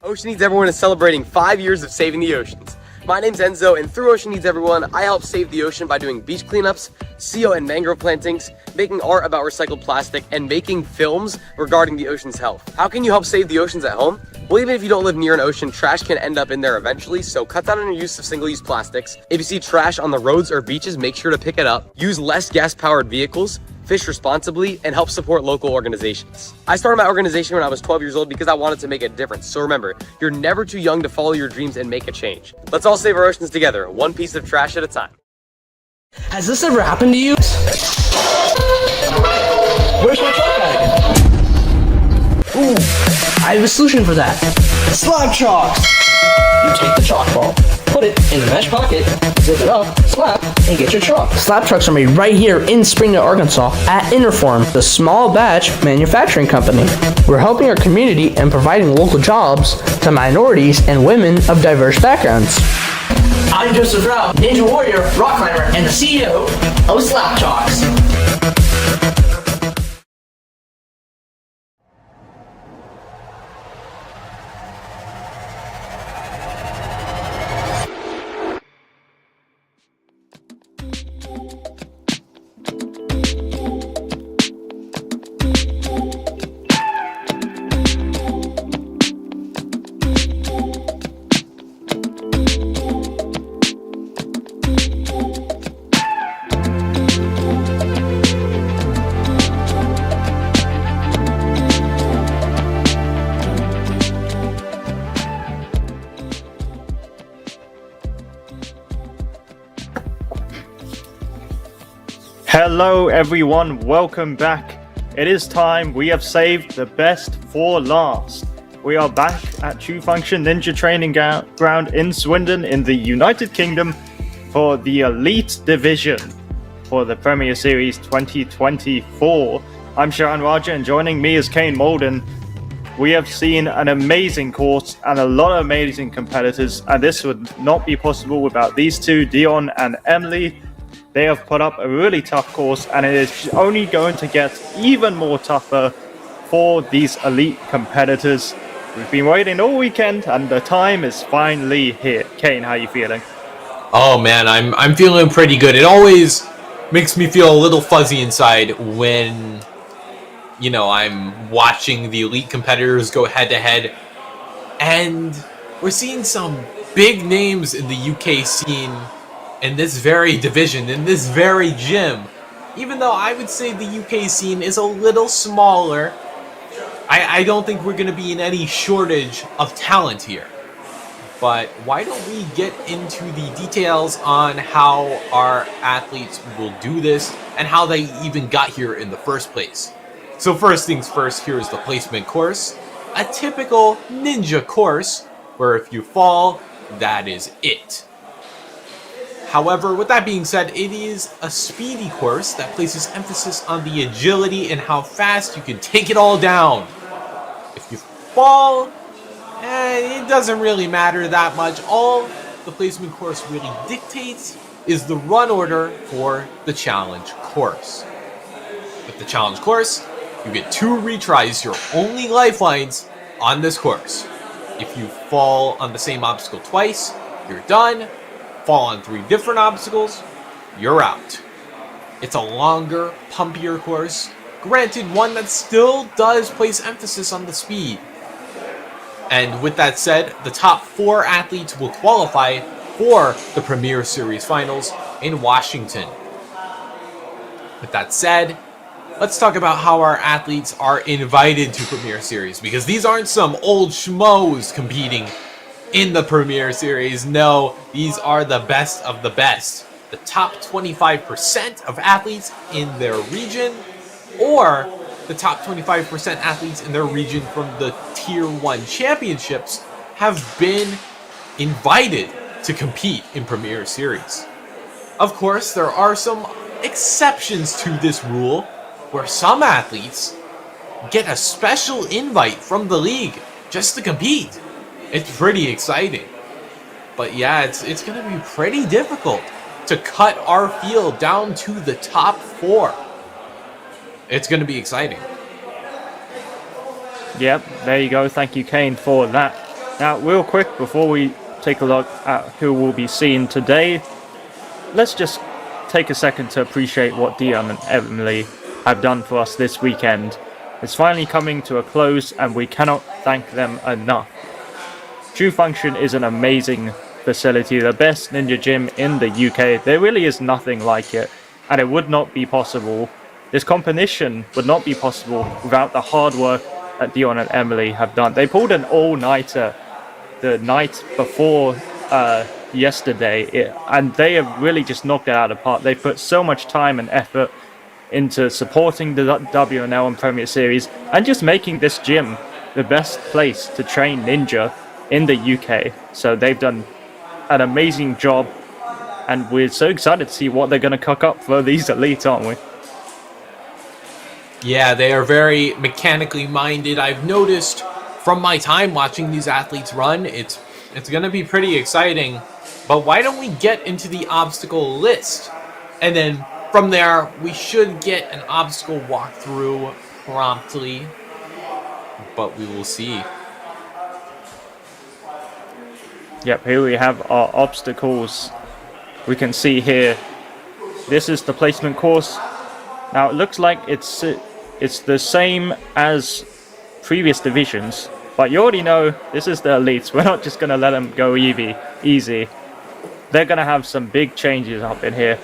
Ocean Needs Everyone is celebrating 5 years of saving the oceans. My name's Enzo, and through Ocean Needs Everyone, I help save the ocean by doing beach cleanups, seal and mangrove plantings, making art about recycled plastic, and making films regarding the ocean's health. How can you help save the oceans at home? Well, even if you don't live near an ocean, trash can end up in there eventually, so cut down on your use of single-use plastics. If you see trash on the roads or beaches, make sure to pick it up. Use less gas-powered vehicles, fish responsibly, and help support local organizations. I started my organization when I was 12 years old because I wanted to make a difference. So remember, you're never too young to follow your dreams and make a change. Let's all save our oceans together, one piece of trash at a time. Has this ever happened to you? Where's my truck bag? Ooh, I have a solution for that. Slab chalks! You take the chalk ball, put it in the mesh pocket, zip it up, slap, and get your chalk. Slab trucks are made right here in Springdale, Arkansas at Interform, the small batch manufacturing company. We're helping our community and providing local jobs to minorities and women of diverse backgrounds. I'm Joseph Rao, Ninja Warrior, rock climber, and the CEO of Slap Chalks. Hello everyone, welcome back. It is time. We have saved the best for last. We are back at True Function Ninja Training Ground in Swindon in the United Kingdom for the Elite Division for the Premier Series 2024. I'm Sharon Raja, and joining me is Kane Molden. We have seen an amazing course and a lot of amazing competitors, and this would not be possible without these two, Dion and Emily. They have put up a really tough course, and it is only going to get even more tougher for these elite competitors. We've been waiting all weekend, and the time is finally here. Kane, how are you feeling? Oh man, I'm feeling pretty good. It always makes me feel a little fuzzy inside when, I'm watching the elite competitors go head to head, and we're seeing some big names in the UK scene in this very division, in this very gym. Even though I would say the UK scene is a little smaller, I don't think we're going to be in any shortage of talent here. But why don't we get into the details on how our athletes will do this and how they even got here in the first place. So first things first, here is the placement course. A typical ninja course where if you fall, that is it. However, with that being said, it is a speedy course that places emphasis on the agility and how fast you can take it all down. If you fall, it doesn't really matter that much. All the placement course really dictates is the run order for the challenge course. With the challenge course, you get 2 retries, your only lifelines on this course. If you fall on the same obstacle twice, you're done. Fall on 3 different obstacles, you're out. It's a longer, pumpier course, granted one that still does place emphasis on the speed. And with that said, the top 4 athletes will qualify for the Premier Series Finals in Washington. With that said, let's talk about how our athletes are invited to Premier Series, because these aren't some old schmoes competing in the Premier Series. No, these are the best of the best. The top 25% of athletes in their region, or the top 25% athletes in their region from the Tier 1 championships have been invited to compete in Premier Series. Of course, there are some exceptions to this rule, where some athletes get a special invite from the league just to compete. It's pretty exciting. But yeah, it's going to be pretty difficult to cut our field down to the top 4. It's going to be exciting. Yep, there you go. Thank you, Kane, for that. Now, real quick, before we take a look at who will be seen today, let's just take a second to appreciate what Dion and Emily have done for us this weekend. It's finally coming to a close, and we cannot thank them enough. True Function is an amazing facility, the best ninja gym in the UK. There really is nothing like it, and it would not be possible. This competition would not be possible without the hard work that Dion and Emily have done. They pulled an all-nighter the night before yesterday, and they have really just knocked it out of the park. They put so much time and effort into supporting the WNL and Premier Series, and just making this gym the best place to train ninja in the UK. So they've done an amazing job, and we're so excited to see what they're going to cook up for these elites, aren't we? Yeah, they are very mechanically minded. I've noticed from my time watching these athletes run, it's going to be pretty exciting. But why don't we get into the obstacle list? And then from there, we should get an obstacle walkthrough promptly. But we will see. Yep, here we have our obstacles. We can see here, this is the placement course. Now it looks like it's the same as previous divisions, but you already know this is the elites. We're not just going to let them go easy. They're going to have some big changes up in here.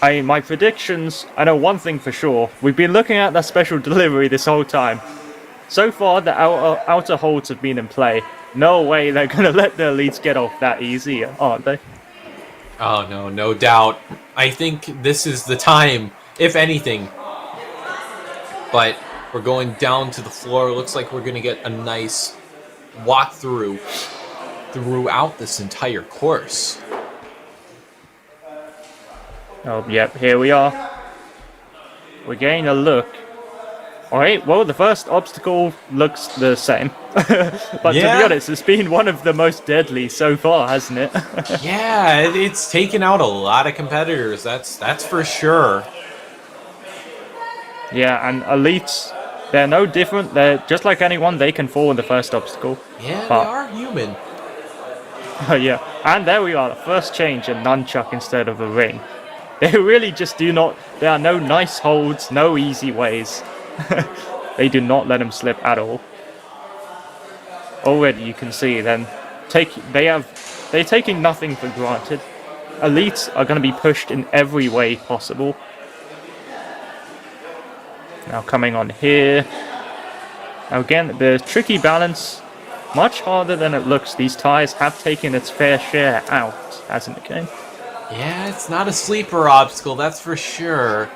My predictions, I know one thing for sure. We've been looking at that special delivery this whole time. So far, the outer holds have been in play. No way they're going to let the elites get off that easy, aren't they? Oh, no, no doubt. I think this is the time, if anything. But we're going down to the floor. Looks like we're going to get a nice walkthrough throughout this entire course. Oh, yep, here we are. We're getting a look. Alright, well, the first obstacle looks the same. But yeah. To be honest, it's been one of the most deadly so far, hasn't it? Yeah, it's taken out a lot of competitors. That's for sure. Yeah, and elites, they're no different. They're just like anyone, they can fall in the first obstacle. Yeah, but, they are human. Yeah, and there we are, the first change, a nunchuck instead of a ring. They really just do not, there are no nice holds, no easy ways. They do not let them slip at all. Already you can see then, they're taking nothing for granted. Elites are going to be pushed in every way possible. Now coming on here. Now again, the tricky balance, much harder than it looks. These tires have taken its fair share out, hasn't it, Kane? Yeah, it's not a sleeper obstacle, that's for sure.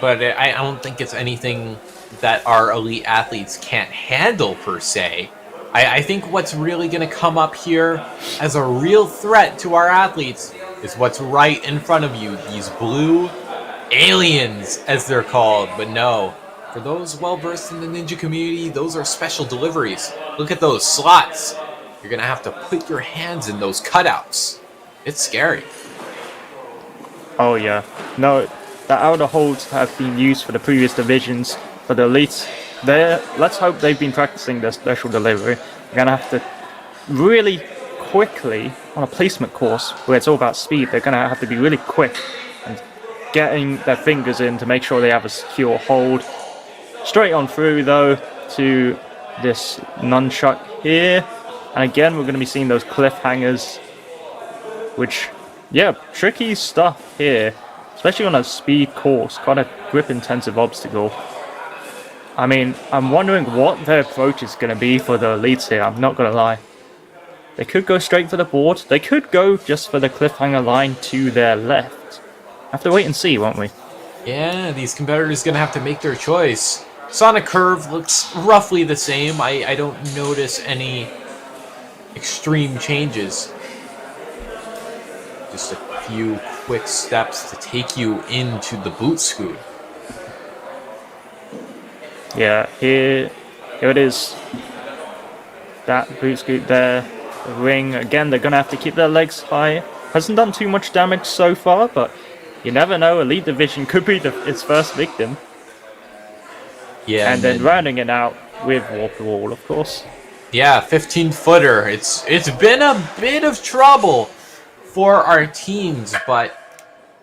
But I don't think it's anything that our elite athletes can't handle, per se. I think what's really going to come up here as a real threat to our athletes is what's right in front of you. These blue aliens, as they're called. But no, for those well-versed in the ninja community, those are special deliveries. Look at those slots. You're going to have to put your hands in those cutouts. It's scary. Oh yeah. No, the outer holds have been used for the previous divisions. For the elites, let's hope they've been practicing their special delivery. They're going to have to really quickly, on a placement course where it's all about speed, they're going to have to be really quick and getting their fingers in to make sure they have a secure hold. Straight on through though to this nunchuck here, and again we're going to be seeing those cliffhangers, which, yeah, tricky stuff here, especially on a speed course, quite a grip intensive obstacle. I mean, I'm wondering what their approach is going to be for the elites here, I'm not going to lie. They could go straight for the board, they could go just for the cliffhanger line to their left. Have to wait and see, won't we? Yeah, these competitors are going to have to make their choice. Sonic Curve looks roughly the same. I don't notice any extreme changes. Just a few quick steps to take you into the boot scoot. Yeah, here it is. That boot scoot there. The ring, again, they're going to have to keep their legs high. Hasn't done too much damage so far, but you never know. Elite Division could be its first victim. Yeah, and then rounding it out with Warp Wall, of course. Yeah, 15-footer. It's been a bit of trouble for our teams, but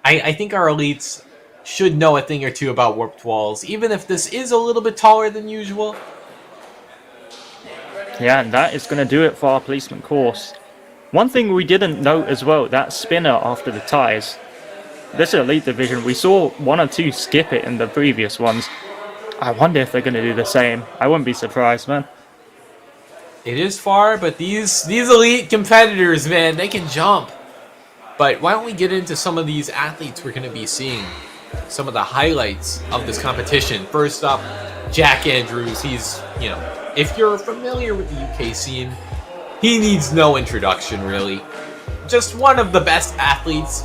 I think our elites should know a thing or two about warped walls, even if this is a little bit taller than usual. Yeah, and that is going to do it for our policeman course. One thing we didn't note as well, that spinner after the ties. This Elite Division, we saw one or two skip it in the previous ones. I wonder if they're going to do the same. I wouldn't be surprised, man. It is far, but these elite competitors, man, they can jump. But why don't we get into some of these athletes we're going to be seeing? Some of the highlights of this competition. First up, Jack Andrews. He's, if you're familiar with the UK scene, he needs no introduction, really. Just one of the best athletes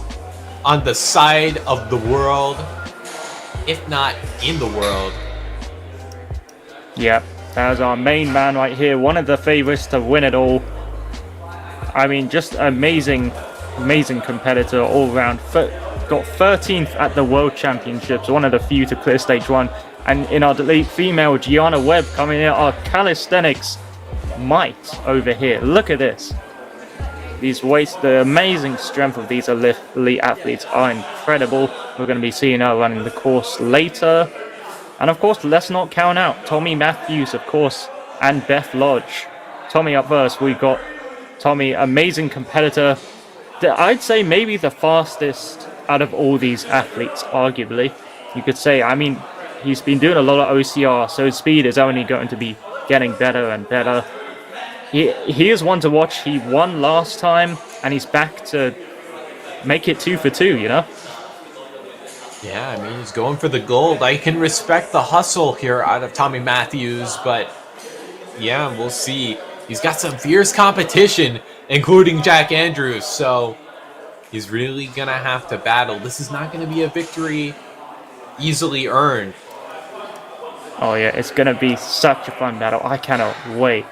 on the side of the world, if not in the world. Yep, that is our main man right here, one of the favorites to win it all. I mean, just amazing competitor all round. Got 13th at the World Championships, one of the few to clear stage 1. And in our elite female, Gianna Webb coming in, our calisthenics might over here. Look at this. These weights, the amazing strength of these elite athletes are incredible. We're going to be seeing her running the course later. And of course, let's not count out Tommy Matthews, of course, and Beth Lodge. Tommy up first. We've got Tommy, amazing competitor. I'd say maybe the fastest out of all these athletes, arguably. You could say, I mean, he's been doing a lot of OCR, so his speed is only going to be getting better and better. He is one to watch. He won last time, and he's back to make it 2 for 2, Yeah, I mean, he's going for the gold. I can respect the hustle here out of Tommy Matthews, but yeah, we'll see. He's got some fierce competition, including Jack Andrews, so he's really going to have to battle. This is not going to be a victory easily earned. Oh yeah, it's going to be such a fun battle. I cannot wait.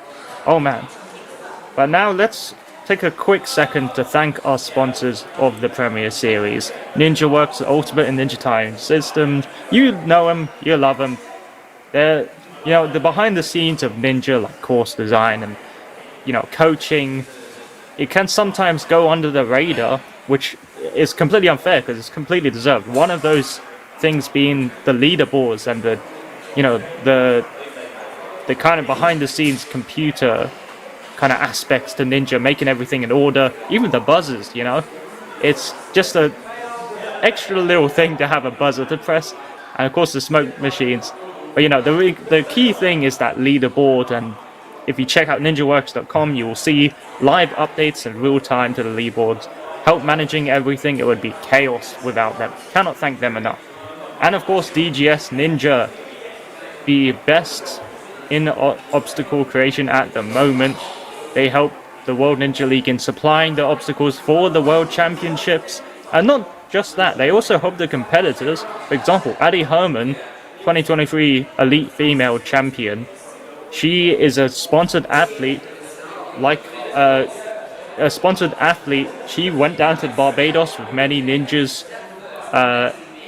Oh man. But now let's take a quick second to thank our sponsors of the Premier Series. NinjaWorks, the ultimate in Ninja Time systems. You know them, you love them. They're, the behind the scenes of Ninja, like course design and, coaching. It can sometimes go under the radar, which is completely unfair because it's completely deserved. One of those things being the leaderboards and the kind of behind the scenes computer kind of aspects to Ninja, making everything in order, even the buzzers, it's just a extra little thing to have a buzzer to press, and of course the smoke machines. But the key thing is that leaderboard, and if you check out ninjaworks.com, you will see live updates in real time to the leaderboards. Help managing everything, it would be chaos without them. Cannot thank them enough. And of course DGS Ninja, the best in obstacle creation at the moment. They help the World Ninja League in supplying the obstacles for the World Championships. And not just that, they also help the competitors. For example, Addie Herman, 2023 Elite Female Champion. She is a sponsored athlete, She went down to Barbados with many ninjas,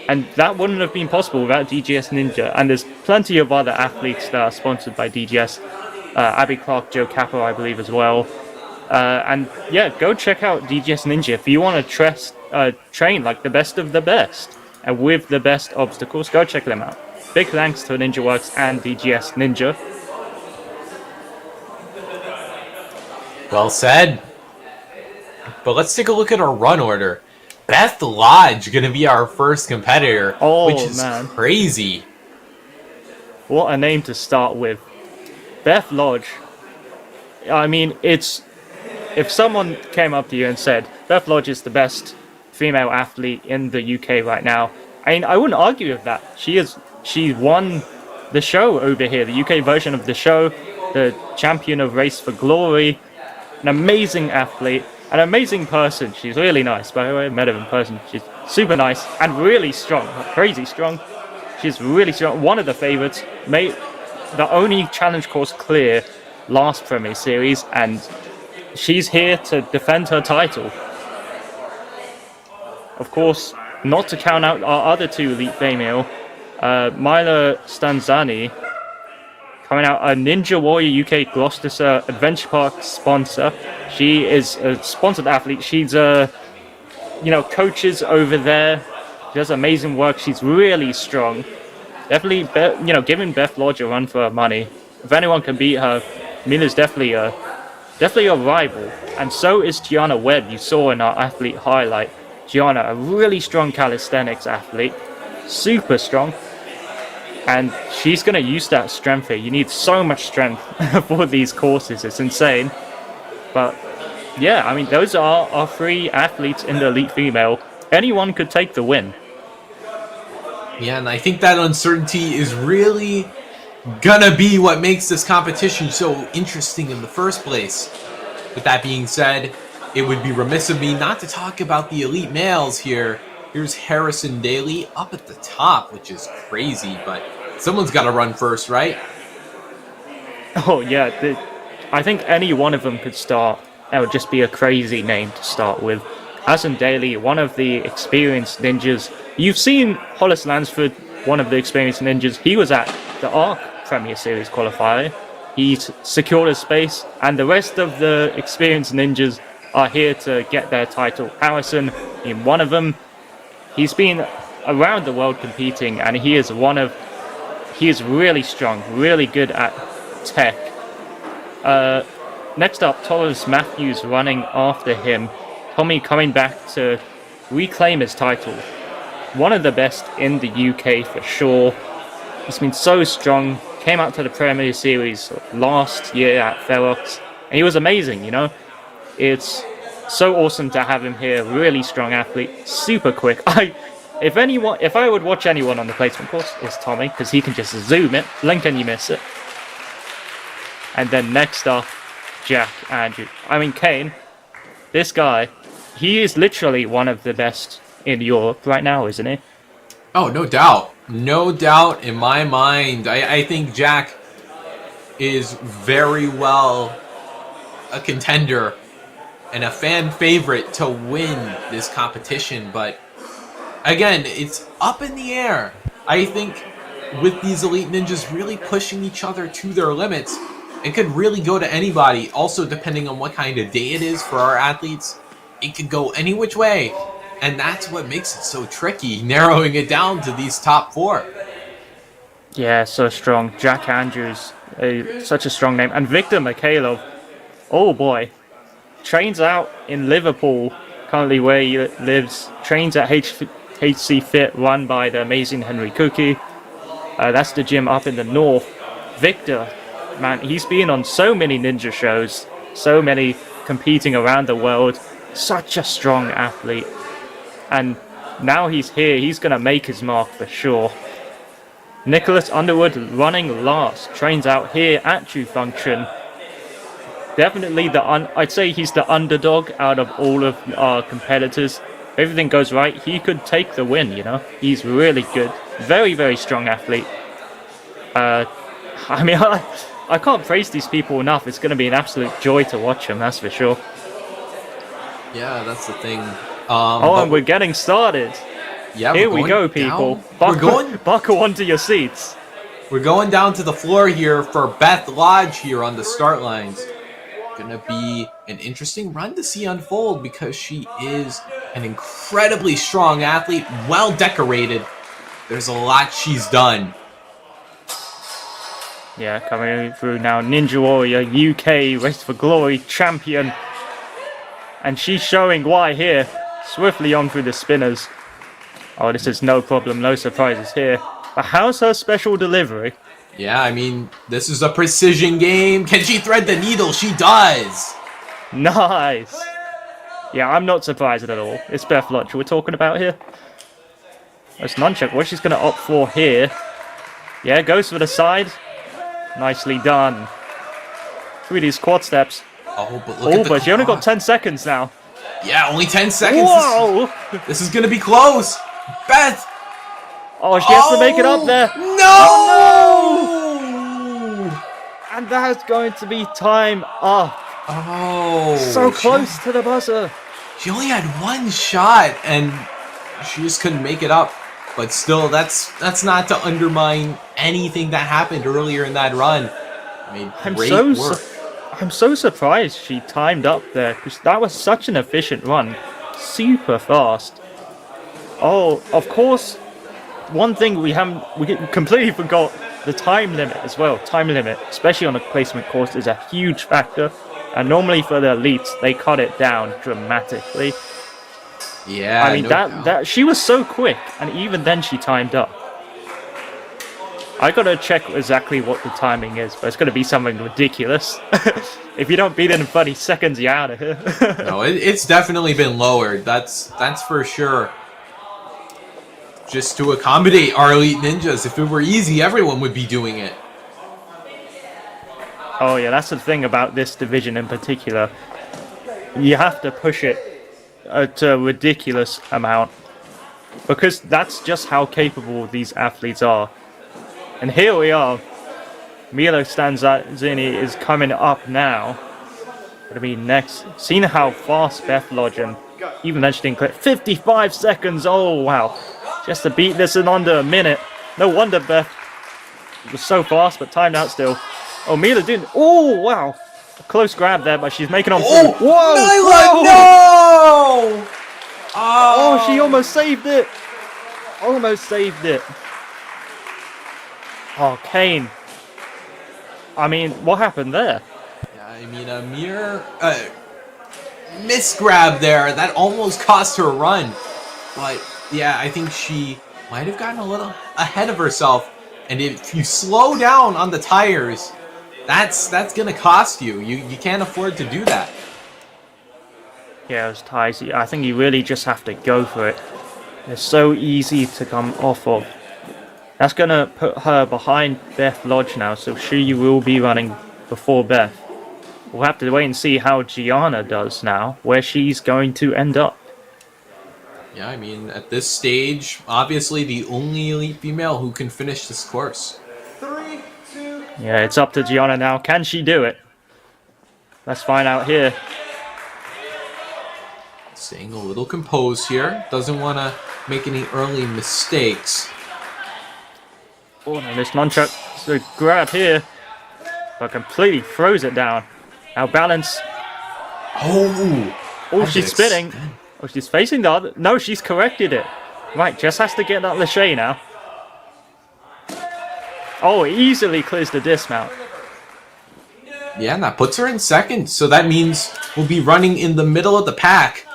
and that wouldn't have been possible without DGS Ninja. And there's plenty of other athletes that are sponsored by DGS. Abby Clark, Joe Capper, I believe, as well. And yeah, go check out DGS Ninja if you want to train like the best of the best and with the best obstacles. Go check them out. Big thanks to Ninja Works and DGS Ninja. Well said. But let's take a look at our run order. Beth Lodge gonna be our first competitor, which is crazy. What a name to start with. Beth Lodge. I mean, if someone came up to you and said, Beth Lodge is the best female athlete in the UK right now, I mean, I wouldn't argue with that. She won the show over here, the UK version of the show, the champion of Race for Glory, an amazing athlete, an amazing person. She's really nice, by the way. I met her in person. She's super nice and really strong, crazy strong. She's really strong. One of the favorites, made the only challenge course clear last Premier Series, and she's here to defend her title. Of course, not to count out our other two elite female, Mila Stanzani, coming out a Ninja Warrior UK Gloucestershire Adventure Park sponsor. She is a sponsored athlete. She's coaches over there. She does amazing work. She's really strong. Definitely, giving Beth Lodge a run for her money. If anyone can beat her, Mila's definitely a rival. And so is Gianna Webb. You saw in our athlete highlight. Gianna, a really strong calisthenics athlete, super strong. And she's going to use that strength here. You need so much strength for these courses. It's insane. But yeah, I mean, those are our three athletes in the elite female. Anyone could take the win. Yeah, and I think that uncertainty is really gonna be what makes this competition so interesting in the first place. With that being said, it would be remiss of me not to talk about the elite males here. Here's Harrison Daly up at the top, which is crazy, but someone's got to run first, right? Oh yeah, I think any one of them could start. That would just be a crazy name to start with. Harrison Daly, one of the experienced ninjas. You've seen Hollis Lansford, one of the experienced ninjas. He was at the ARC Premier Series qualifier. He's secured a space, and the rest of the experienced ninjas are here to get their title. Harrison, in one of them, he's been around the world competing, and he is really strong, really good at tech. Next up, Thomas Matthews running after him. Tommy coming back to reclaim his title. One of the best in the UK for sure. He's been so strong. Came out to the Premier Series last year at Ferox, and he was amazing, It's so awesome to have him here. Really strong athlete, super quick. If I would watch anyone on the placement course, it's Tommy, because he can just zoom it, blink and you miss it. And then next up, Jack Andrew. Kane. This guy, he is literally one of the best in Europe right now, isn't he? Oh, no doubt. No doubt in my mind. I think Jack is very well a contender and a fan favorite to win this competition, but again, it's up in the air. I think with these elite ninjas really pushing each other to their limits, it could really go to anybody. Also, depending on what kind of day it is for our athletes, it could go any which way. And that's what makes it so tricky, narrowing it down to these top four. Yeah, so strong. Jack Andrews, such a strong name. And Victor Mikhailov, oh boy, trains out in Liverpool, currently where he lives. Trains at HC Fit, run by the amazing Henry Cookie. That's the gym up in the north. Victor, man, he's been on so many ninja shows, so many competing around the world. Such a strong athlete. And now he's here, he's going to make his mark for sure. Nicholas Underwood running last, trains out here at True Function. definitely I'd say he's the underdog out of all of our competitors. If everything goes right, he could take the win, you know? He's really good. Very, very strong athlete. I mean, I can't praise these people enough. It's going to be an absolute joy to watch them, that's for sure. Yeah, that's the thing. And we're getting started. Yeah, Here we go, people. Down. Buckle onto your seats. We're going down to the floor here for Beth Lodge here on the start lines. Gonna be an interesting run to see unfold because she is an incredibly strong athlete, well decorated. There's a lot she's done. Yeah, coming through now, Ninja Warrior UK Race for Glory champion. And she's showing why here. Swiftly on through the spinners. Oh, this is no problem, no surprises here. But how's her special delivery? Yeah, I mean, this is a precision game. Can she thread the needle? She does! Nice! Yeah, I'm not surprised at all. It's Beth Lodge we're talking about here. That's nunchuck. What she's going to opt for here. Yeah, goes for the side. Nicely done. Through these quad steps. Oh, but look at the but she only got 10 seconds now. Yeah, only 10 seconds. Whoa! This is going to be close. Beth! Oh, she has to make it up there. No! And that's going to be time up. Oh. So close to the buzzer. She only had one shot, and she just couldn't make it up. But still, that's not to undermine anything that happened earlier in that run. I mean, great work. I'm so surprised she timed up there, because that was such an efficient run. Super fast. Oh, of course, one thing we completely forgot, the time limit as well. Time limit, especially on a placement course, is a huge factor. And normally for the elites, they cut it down dramatically. Yeah, I mean, that she was so quick, and even then she timed up. I gotta check exactly what the timing is, but it's gonna be something ridiculous. If you don't beat it in 30 seconds, you're out of here. No, it's definitely been lowered. That's for sure. Just to accommodate our elite ninjas. If it were easy, everyone would be doing it. Oh yeah, that's the thing about this division in particular. You have to push it to a ridiculous amount, because that's just how capable these athletes are. And here we are. Mila Stanzini is coming up now. Gonna be next. Seeing how fast Beth Lodge, and even then she didn't quit. 55 seconds. Oh wow, just to beat this in under a minute. No wonder Beth was so fast, but timed out still. Oh, Mila didn't. Oh wow, a close grab there, but she's making on. Oh, whoa! Mila, no! Oh, she almost saved it. Almost saved it. Oh, Kane. I mean, what happened there? Yeah, I mean, a mere misgrab there. That almost cost her a run. But, yeah, I think she might have gotten a little ahead of herself. And if you slow down on the tires, that's going to cost you. You can't afford to do that. Yeah, it was ties. I think you really just have to go for it. They're so easy to come off of. That's going to put her behind Beth Lodge now, so she will be running before Beth. We'll have to wait and see how Gianna does now, where she's going to end up. Yeah, I mean, at this stage, obviously the only elite female who can finish this course. 3, 2. Yeah, it's up to Gianna now. Can she do it? Let's find out here. Staying a little composed here. Doesn't want to make any early mistakes. Oh, no, this nunchuck. So grab here. But completely throws it down. Now balance. Oh, she's spinning. Oh, she's facing the other. No, she's corrected it. Right, just has to get that lache now. Oh, easily clears the dismount. Yeah, and that puts her in second. So that means we'll be running in the middle of the pack.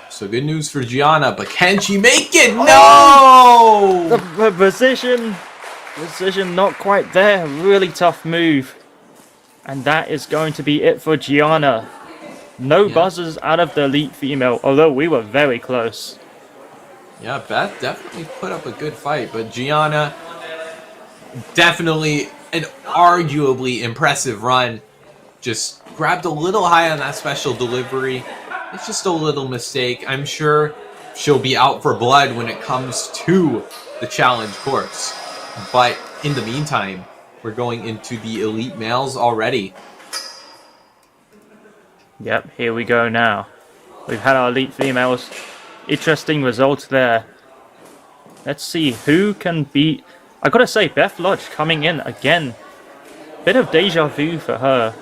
So good news for Gianna, but can she make it? No! The position not quite there. Really tough move. And that is going to be it for Gianna. No buzzers out of the elite female, although we were very close. Yeah, Beth definitely put up a good fight, but Gianna, definitely an arguably impressive run. just grabbed a little high on that special delivery. It's just a little mistake. I'm sure she'll be out for blood when it comes to the challenge course. But in the meantime, we're going into the elite males already. Yep, here we go now. We've had our elite females. Interesting results there. Let's see who can beat... I gotta say, Beth Lodge coming in again. Bit of deja vu for her,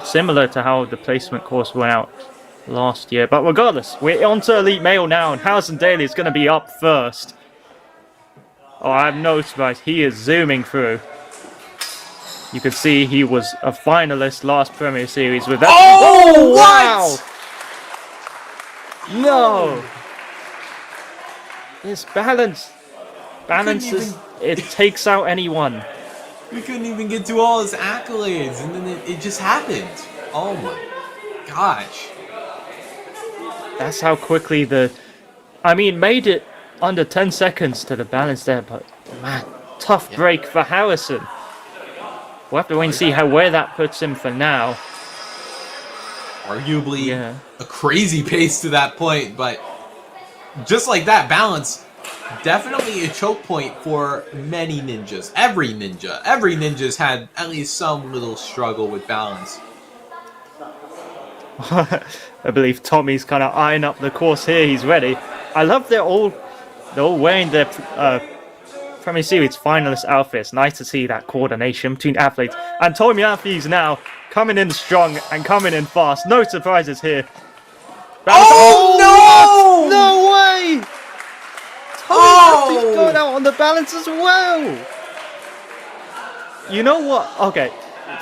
similar to how the placement course went out last year. But regardless, we're on to elite male now, and Harrison Daly is going to be up first. Oh, I have no surprise. He is zooming through. You can see he was a finalist last Premier Series with that. Oh, what? Wow! No! This balance it takes out anyone. We couldn't even get to all his accolades, and then it just happened. Oh my gosh. That's how quickly made it under 10 seconds to the balance there, but man, tough break for Harrison. We'll have to wait and see where that puts him for now. Arguably a crazy pace to that point, but just like that, balance, definitely a choke point for many ninjas. Every ninja's had at least some little struggle with balance. I believe Tommy's kind of eyeing up the course here. He's ready. I love they're all wearing their Premier Series finalist outfits. Nice to see that coordination between athletes. And Tommy Matthews now coming in strong and coming in fast. No surprises here. Oh, no! No way! Tommy Matthews going out on the balance as well. You know what? Okay.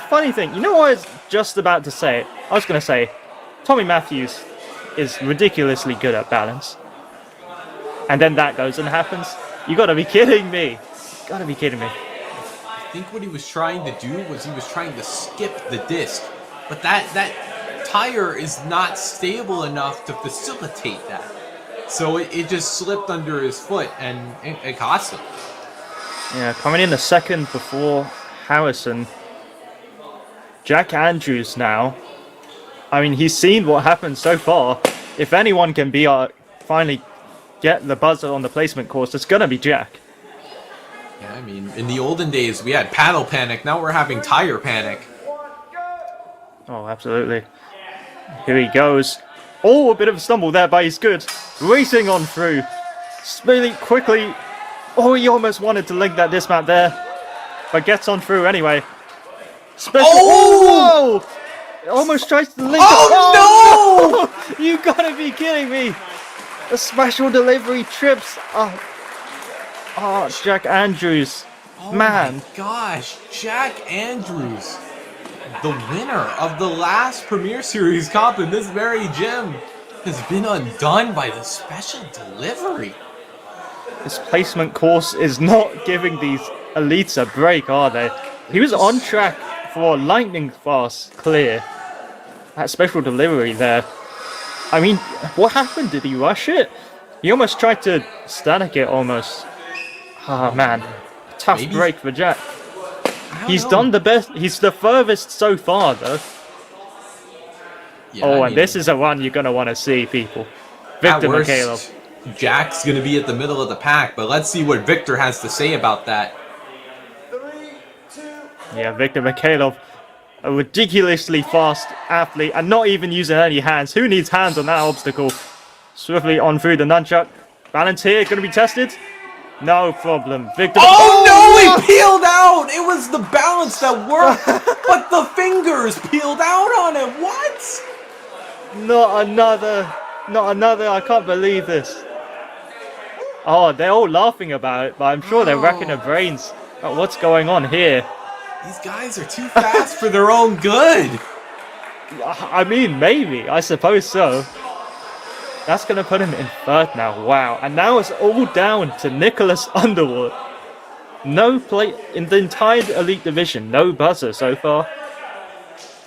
Funny thing. You know what I was just about to say? I was going to say, Tommy Matthews is ridiculously good at balance. And then that goes and happens. You gotta be kidding me. Gotta be kidding me. I think what he was trying to do was he was trying to skip the disc. But that tire is not stable enough to facilitate that. So it just slipped under his foot and it cost him. Yeah, coming in the second before Harrison. Jack Andrews now. I mean, he's seen what happened so far. If anyone can be finally get the buzzer on the placement course, it's gonna be Jack. Yeah, I mean, in the olden days, we had paddle panic. Now we're having tire panic. Oh, absolutely. Here he goes. Oh, a bit of a stumble there, but he's good. Racing on through. Really quickly. Oh, he almost wanted to link that dismount there, but gets on through anyway. Special. Oh! Whoa! Almost tries to link it. Oh, no! You gotta be kidding me. A special delivery trips. Oh, Jack Andrews. Oh man. My gosh, Jack Andrews, the winner of the last Premier Series comp in this very gym, has been undone by the special delivery. This placement course is not giving these elites a break, are they? He was on track for lightning fast clear. That special delivery there. I mean, what happened? Did he rush it? He almost tried to static it almost. Oh man, tough break for Jack. He's done the best. He's the furthest so far though. Yeah, and this is a one you're going to want to see, people. Victor Mikhailov. Jack's going to be at the middle of the pack, but let's see what Victor has to say about that. 3, 2. Yeah, Victor Mikhailov, a ridiculously fast athlete and not even using any hands. Who needs hands on that obstacle? Swiftly on through the nunchuck. Balance here, going to be tested. No problem. Victor. Oh no, he peeled out! It was the balance that worked, but the fingers peeled out on it. What? Not another. I can't believe this. Oh, they're all laughing about it, but I'm sure they're racking their brains at what's going on here. These guys are too fast for their own good. I mean, maybe. I suppose so. That's going to put him in third now. Wow. And now it's all down to Nicholas Underwood. No play in the entire elite division. No buzzer so far.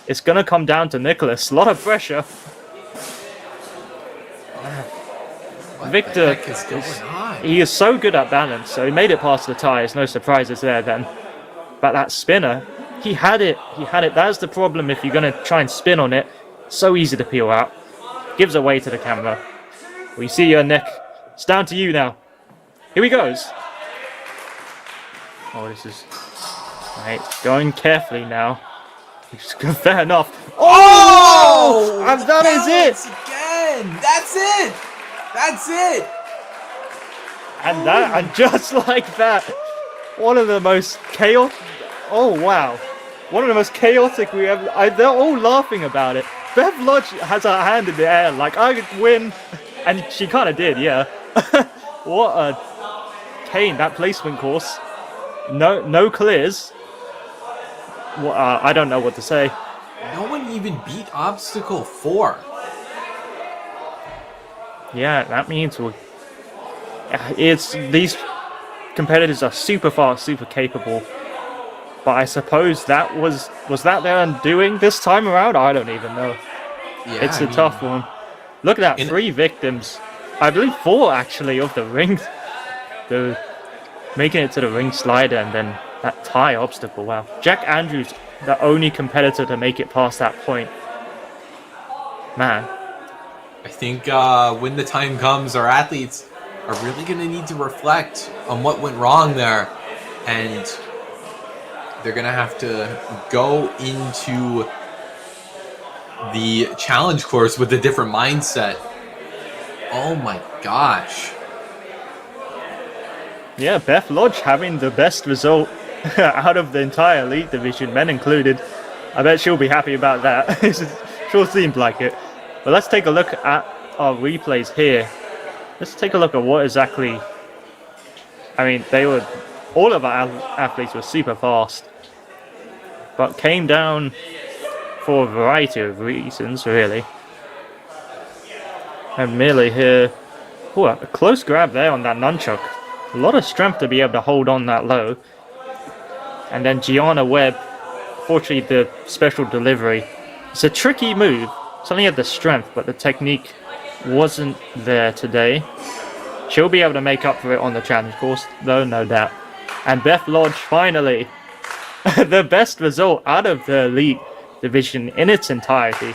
It's going to come down to Nicholas. A lot of pressure. Victor, he is so good at balance, so he made it past the tires. No surprises there then. But that spinner, He had it. He had it. That's the problem if you're going to try and spin on it. So easy to peel out. Gives away to the camera. We see your neck. It's down to you now. Here he goes. Oh, this is... Right, going carefully now. Fair enough. Oh! And that is it! Again! That's it! That's it! And just like that, one of the most chaotic... Oh, wow. One of the most chaotic we ever... they're all laughing about it. Beth Lodge has her hand in the air like, I could win. And she kind of did, yeah. What a... Kane, that placement course. No clears. Well, I don't know what to say. No one even beat Obstacle 4. Yeah, that means these competitors are super fast, super capable. But I suppose that was that their undoing this time around? I don't even know. Yeah, It's a tough one. Look at that, 3 victims. I believe 4 actually of the ring. The making it to the ring slider and then that tie obstacle. Wow. Jack Andrews, the only competitor to make it past that point. Man. I think when the time comes, our athletes are really going to need to reflect on what went wrong there. And they're going to have to go into the challenge course with a different mindset. Oh my gosh. Yeah, Beth Lodge having the best result out of the entire elite division, men included. I bet she'll be happy about that. It sure seems like it. But let's take a look at our replays here. Let's take a look at what exactly... I mean, all of our athletes were super fast. But came down for a variety of reasons, really. And Mila here... Oh, a close grab there on that nunchuck. A lot of strength to be able to hold on that low. And then Gianna Webb, fortunately the special delivery. It's a tricky move. Something had the strength, but the technique wasn't there today. She'll be able to make up for it on the challenge course, though, no doubt. And Beth Lodge, finally, the best result out of the elite division in its entirety.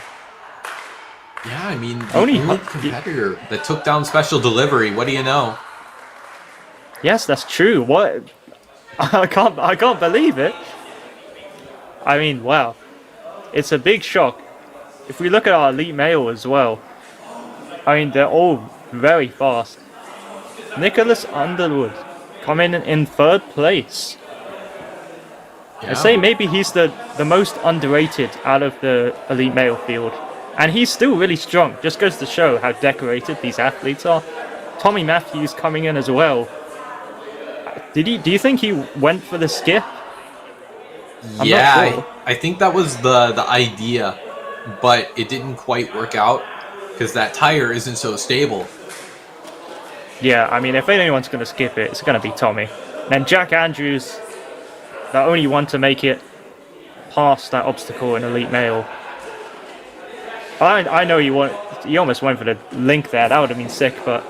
Yeah, I mean, the Only only competitor that took down special delivery, what do you know? Yes, that's true. What? I can't believe it. I mean, wow. It's a big shock. If we look at our elite male as well, I mean, they're all very fast. Nicholas Underwood coming in 3rd place. Yeah. I say maybe he's the most underrated out of the elite male field. And he's still really strong. Just goes to show how decorated these athletes are. Tommy Matthews coming in as well. Do you think he went for the skip? I'm not sure. I think that was the idea, but it didn't quite work out because that tire isn't so stable. Yeah, I mean, if anyone's going to skip it, it's going to be Tommy. Then Jack Andrews, the only one to make it past that obstacle in elite male. I know he almost went for the link there. That would have been sick, but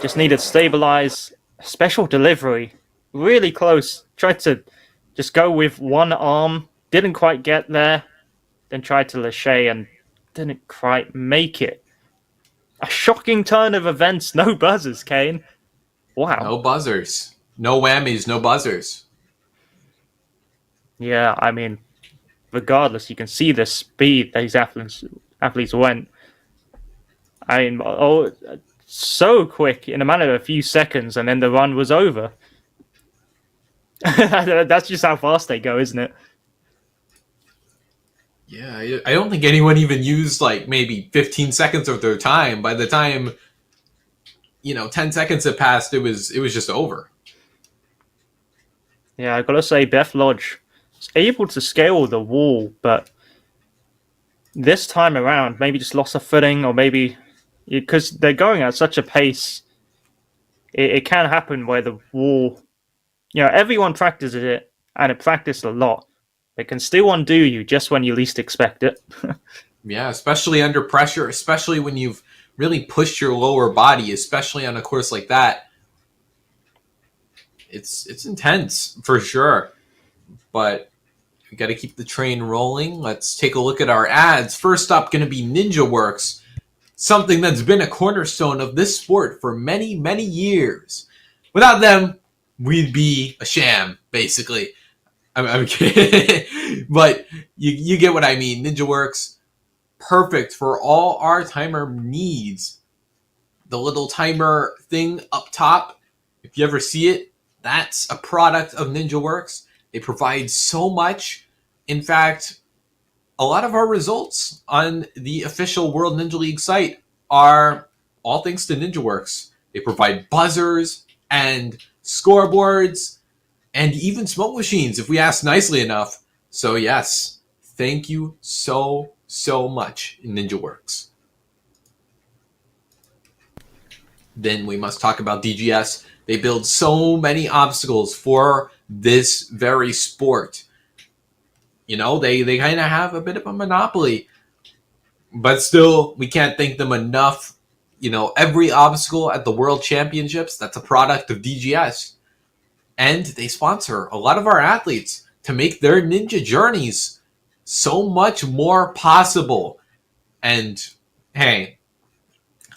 just needed to stabilize. Special delivery. Really close. Tried to just go with one arm. Didn't quite get there. Then tried to lâcher and didn't quite make it. A shocking turn of events. No buzzers, Kane. Wow. No buzzers. No whammies, no buzzers. Yeah, I mean, regardless, you can see the speed that these athletes went. I mean, so quick in a matter of a few seconds, and then the run was over. That's just how fast they go, isn't it? Yeah, I don't think anyone even used like maybe 15 seconds of their time. By the time 10 seconds had passed, it was just over. Yeah, I gotta say, Beth Lodge was able to scale the wall, but this time around, maybe just lost a footing, or maybe because they're going at such a pace, it can happen where the wall, everyone practices it, and it practiced a lot. It can still undo you just when you least expect it. Yeah, especially under pressure, especially when you've really pushed your lower body, especially on a course like that. It's intense for sure. But We got to keep the train rolling. Let's take a look at our ads. First up, going to be Ninja Works, something that's been a cornerstone of this sport for many, many years. Without them, we'd be a sham, basically. I'm kidding. But you get what I mean. Ninja Works, perfect for all our timer needs. The little timer thing up top, if you ever see it, that's a product of Ninja Works. They provide so much. In fact, a lot of our results on the official World Ninja League site are all thanks to Ninja Works. They provide buzzers and scoreboards and even smoke machines if we ask nicely enough. So yes, thank you so much, Ninja Works. Then we must talk about DGS. They build so many obstacles for this very sport. You know, they kind of have a bit of a monopoly. But still, we can't thank them enough. You know, every obstacle at the World Championships, that's a product of DGS. And they sponsor a lot of our athletes to make their ninja journeys so much more possible. And hey,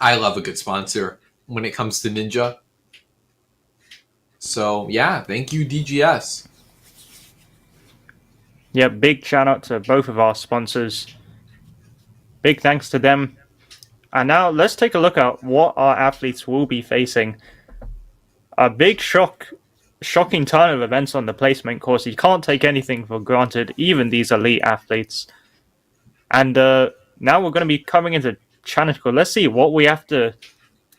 I love a good sponsor when it comes to ninja. So yeah, thank you, DGS. Yeah, big shout out to both of our sponsors. Big thanks to them. And now let's take a look at what our athletes will be facing. A big shocking ton of events on the placement course. You can't take anything for granted, even these elite athletes. And now we're going to be coming into challenge course. Let's see what we have to...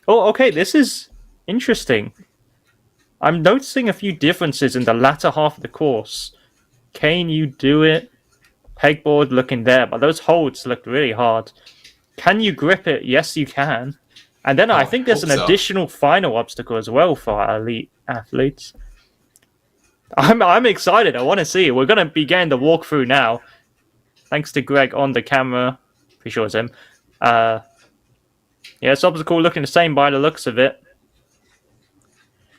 Oh, okay, this is interesting. I'm noticing a few differences in the latter half of the course. Can you do it? Pegboard looking there, but those holds looked really hard. Can you grip it? Yes, you can. And then I think there's an additional final obstacle as well for our elite athletes. I'm excited. I want to see. We're going to be getting the walkthrough now. Thanks to Greg on the camera. Pretty sure it's him. Yeah, this obstacle looking the same by the looks of it.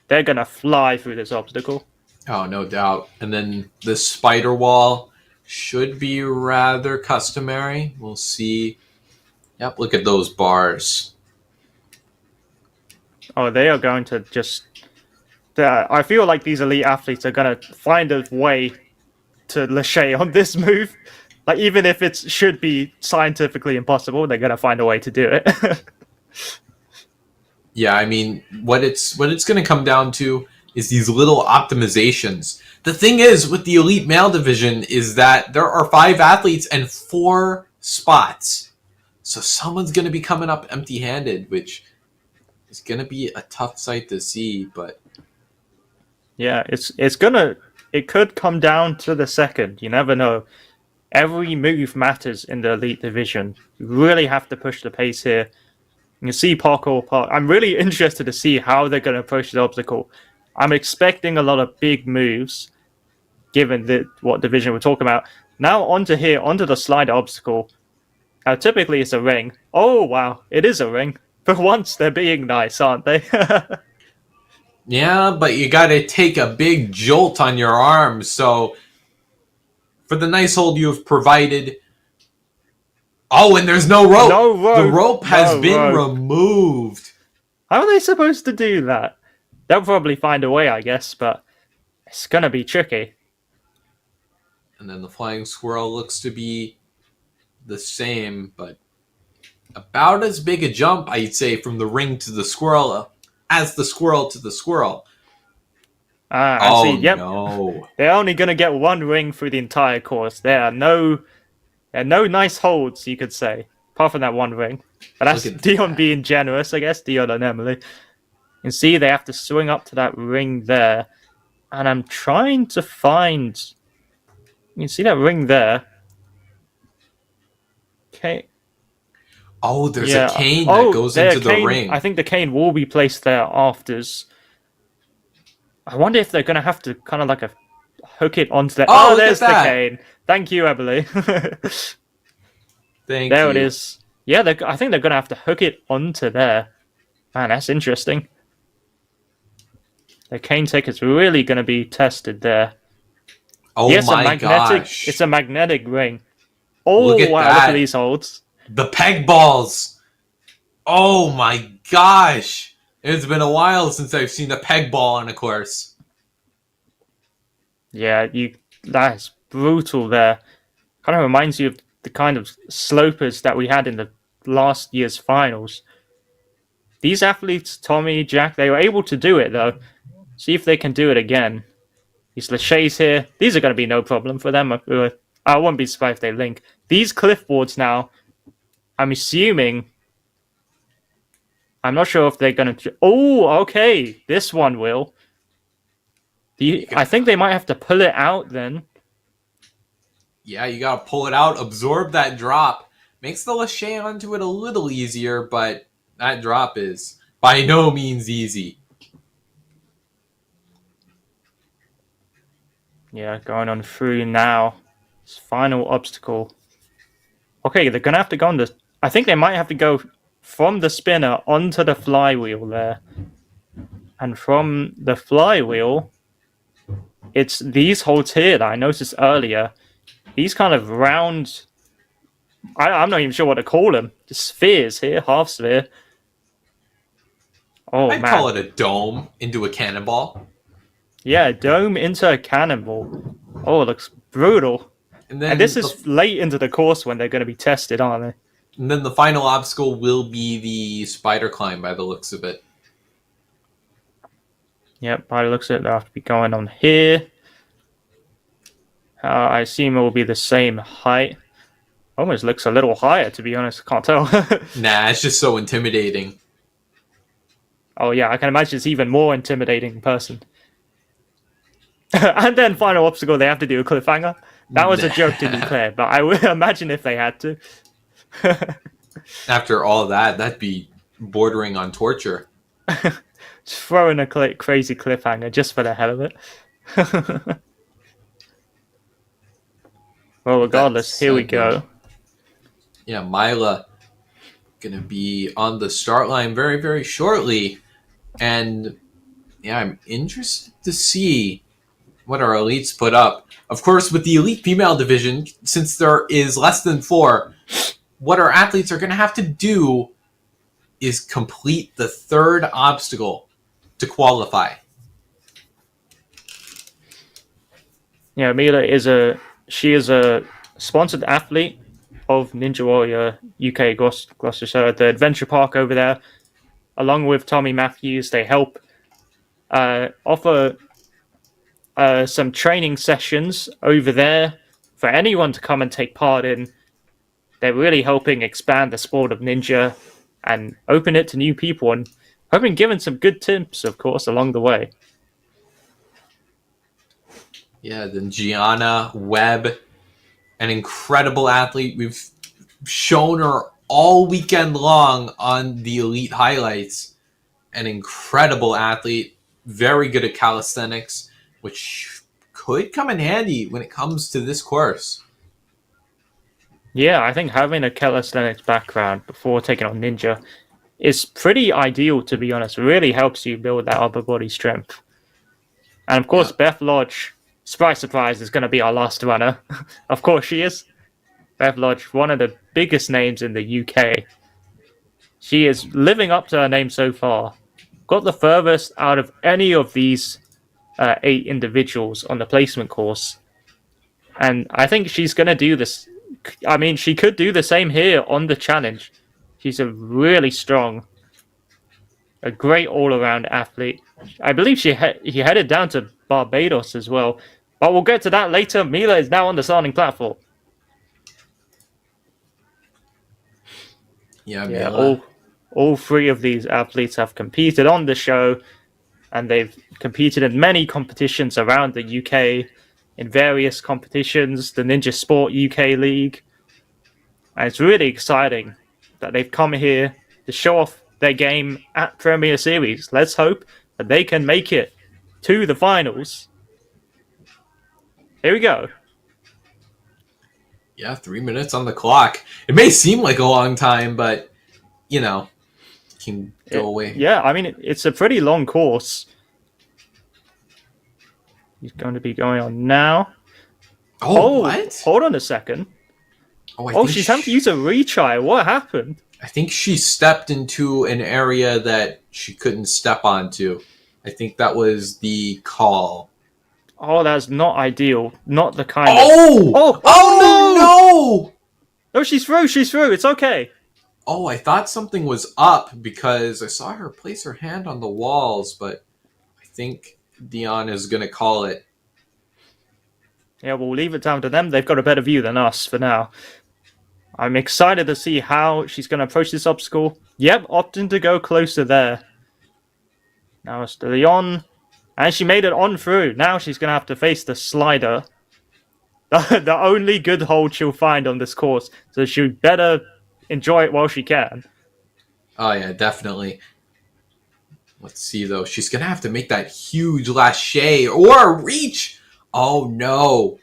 They're going to fly through this obstacle. Oh, no doubt. And then the spider wall should be rather customary. We'll see. Yep, look at those bars. Oh, they are going to just... I feel like these elite athletes are going to find a way to lâcher on this move. Like, even if it should be scientifically impossible, they're going to find a way to do it. Yeah, I mean, what it's going to come down to is these little optimizations. The thing is, with the elite male division, is that there are 5 athletes and 4 spots. So someone's going to be coming up empty-handed, which is going to be a tough sight to see, but... Yeah, it could come down to the second. You never know. Every move matters in the elite division. You really have to push the pace here. You can see parkour. I'm really interested to see how they're going to approach the obstacle. I'm expecting a lot of big moves, given what division we're talking about. Now onto the slider obstacle. Now typically it's a ring. Oh wow, it is a ring. For once they're being nice, aren't they? Yeah, but you got to take a big jolt on your arm. So for the nice hold you've provided... Oh, and there's no rope. No rope. The rope has been removed. How are they supposed to do that? They'll probably find a way, I guess, but it's going to be tricky. And then the flying squirrel looks to be the same, but about as big a jump, I'd say, from the ring to the squirrel as the squirrel to the squirrel. See, yep. No. They're only going to get 1 ring through the entire course. There are no nice holds, you could say, apart from that 1 ring. But that's Dion being generous, I guess, Dion and Emily. You can see they have to swing up to that ring there. And I'm trying to find... You can see that ring there. Okay. Oh, there's a cane that goes into the ring. I think the cane will be placed there afters. I wonder if they're going to have to kind of like hook it onto that. Oh, there's the cane. Thank you, Emily. There it is. Yeah, I think they're going to have to hook it onto there. Man, that's interesting. The cane ticket's really going to be tested there. Oh Yes, my gosh. it's a magnetic ring. Look Oh at wow, look at that. these holds. The peg balls. Oh my gosh. It's been a while since I've seen a peg ball on a course. Yeah, that's brutal there. Kind of reminds you of the kind of slopers that we had in the last year's finals. These athletes, Tommy, Jack, they were able to do it though. See if they can do it again. These Lachey's here. These are going to be no problem for them. I wouldn't be surprised if they link. These cliffboards now, I'm assuming. I'm not sure if they're going to. Oh, okay. This one will. I think they might have to pull it out then. Yeah, you gotta pull it out, absorb that drop. Makes the Lachey onto it a little easier, but that drop is by no means easy. Yeah, going on through now. This final obstacle. Okay, they're going to have to go on the. I think they might have to go from the spinner onto the flywheel there. And from the flywheel, it's these holds here that I noticed earlier. These kind of round. I'm not even sure what to call them. The spheres here, half sphere. Oh I'd man. call it a dome into a cannonball. Yeah, dome into a cannonball. Oh, it looks brutal. And then And this is late into the course when they're going to be tested, aren't they? and then the final obstacle will be the spider climb by the looks of it. Yep, by the looks of it, they'll have to be going on here. I assume it will be the same height. Almost looks a little higher, to be honest. Can't tell. Nah, it's just so intimidating. Oh yeah, I can imagine it's even more intimidating in person. And then final obstacle, they have to do a cliffhanger. That was a joke to be clear, but I would imagine if they had to. After all that, that'd be bordering on torture. Just throw in a crazy cliffhanger just for the hell of it. Well, regardless, here we go. Yeah, Mila gonna be on the start line very, very shortly. And yeah, I'm interested to see what our elites put up. Of course, with the elite female division, since there is less than 4, what our athletes are going to have to do is complete the third obstacle to qualify. Yeah, Mila is a sponsored athlete of Ninja Warrior UK Gloucestershire, the adventure park over there. Along with Tommy Matthews, they help offer some training sessions over there for anyone to come and take part in. They're really helping expand the sport of ninja and open it to new people, and hoping given some good tips, of course, along the way. Yeah, then Gianna Webb, an incredible athlete. We've shown her all weekend long on the elite highlights. An incredible athlete, very good at calisthenics, which could come in handy when it comes to this course. Yeah, I think having a calisthenics background before taking on ninja is pretty ideal, to be honest. It really helps you build that upper body strength. And of course, Beth Lodge, surprise, surprise, is going to be our last runner. Of course she is. Beth Lodge, one of the biggest names in the UK. She is living up to her name so far. Got the furthest out of any of these 8 individuals on the placement course. And I think she's going to do this. I mean, she could do the same here on the challenge. She's a really strong, a great all-around athlete. I believe he headed down to Barbados as well. But we'll get to that later. Mila is now on the starting platform. Yeah, Yeah, all 3 of these athletes have competed on the show, and they've competed in many competitions around the UK, in various competitions, the Ninja Sport UK League. And it's really exciting that they've come here to show off their game at Premier Series. Let's hope that they can make it to the finals. Here we go. Yeah, 3 minutes on the clock. It may seem like a long time, but, you know, can go away. Yeah, I mean, it's a pretty long course. He's going to be going on now. Oh, what? hold on a second. Oh, Oh, she's having to use a retry. What happened? I think she stepped into an area that she couldn't step onto. I think that was the call. Oh, that's not ideal. Not the kind of. Oh! Oh! Oh, no! No, she's through. She's through. It's okay. Oh, I thought something was up because I saw her place her hand on the walls, but I think Gianna is going to call it. Yeah, we'll leave it down to them. They've got a better view than us for now. I'm excited to see how she's going to approach this obstacle. Yep, opting to go closer there. Now it's the on. And she made it on through. Now she's going to have to face the slider. The only good hold she'll find on this course. So she better enjoy it while she can. Oh, yeah, definitely. Let's see, though. She's going to have to make that huge lâcher or a reach. Oh, no.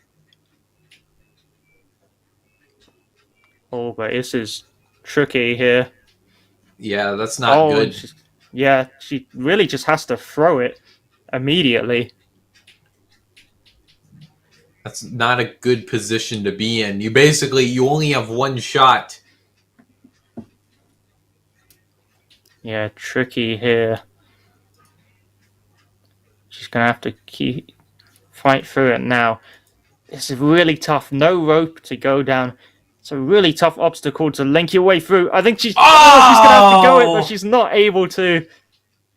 Oh, but this is tricky here. Yeah, that's not good. She really just has to throw it immediately. That's not a good position to be in. You only have one shot. Yeah, tricky here. She's gonna have to fight through it now. It's really tough. No rope to go down. It's a really tough obstacle to link your way through. I think she's gonna have to go it, but she's not able to.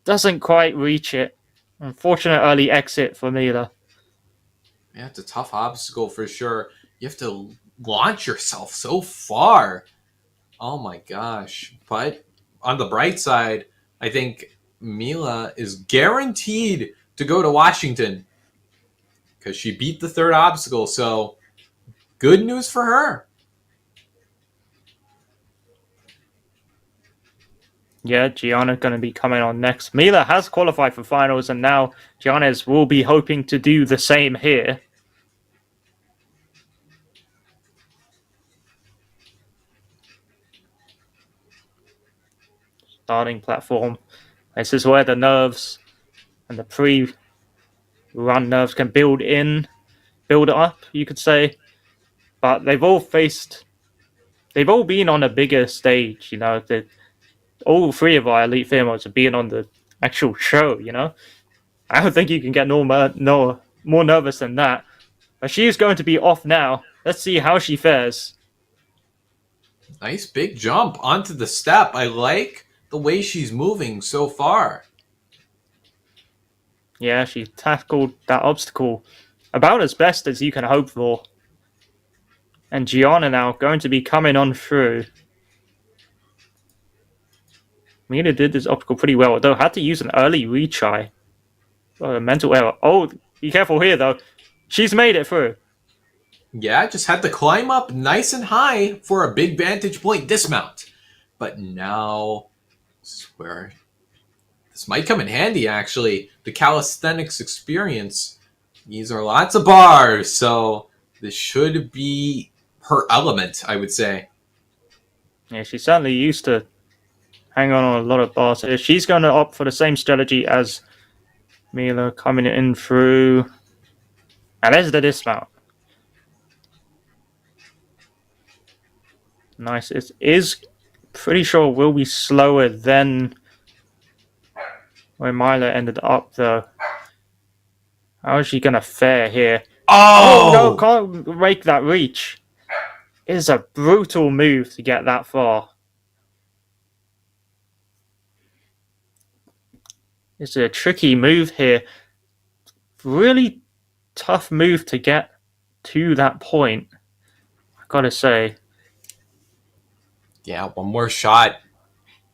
Doesn't quite reach it. Unfortunate early exit for Mila. Yeah, it's a tough obstacle for sure. You have to launch yourself so far. Oh my gosh. But on the bright side, I think Mila is guaranteed to go to Washington because she beat the third obstacle. So good news for her. Yeah, Gianna going to be coming on next. Mila has qualified for finals, and now Gianna will be hoping to do the same here. Starting platform. This is where the nerves and the pre-run nerves can build up, you could say. But they've all been on a bigger stage, you know. All three of our elite females have been on the actual show, you know. I don't think you can get no more nervous than that. But she is going to be off now. Let's see how she fares. Nice big jump onto the step. I like the way she's moving so far. Yeah, she tackled that obstacle about as best as you can hope for. And Gianna now going to be coming on through. Mila did this obstacle pretty well, though had to use an early retry. Mental error. Oh, be careful here, though. She's made it through. Yeah, just had to climb up nice and high for a big vantage point dismount. But now, this is where this might come in handy, actually. The calisthenics experience. These are lots of bars, so this should be her element, I would say. Yeah, she's certainly used to hang on a lot of bars. She's going to opt for the same strategy as Mila coming in through. And there's the dismount. Nice. It is pretty sure will be slower than where Mila ended up, though. How is she going to fare here? Oh, no, can't make that reach. It is a brutal move to get that far. It's a tricky move here. Really tough move to get to that point, I gotta say. Yeah, one more shot.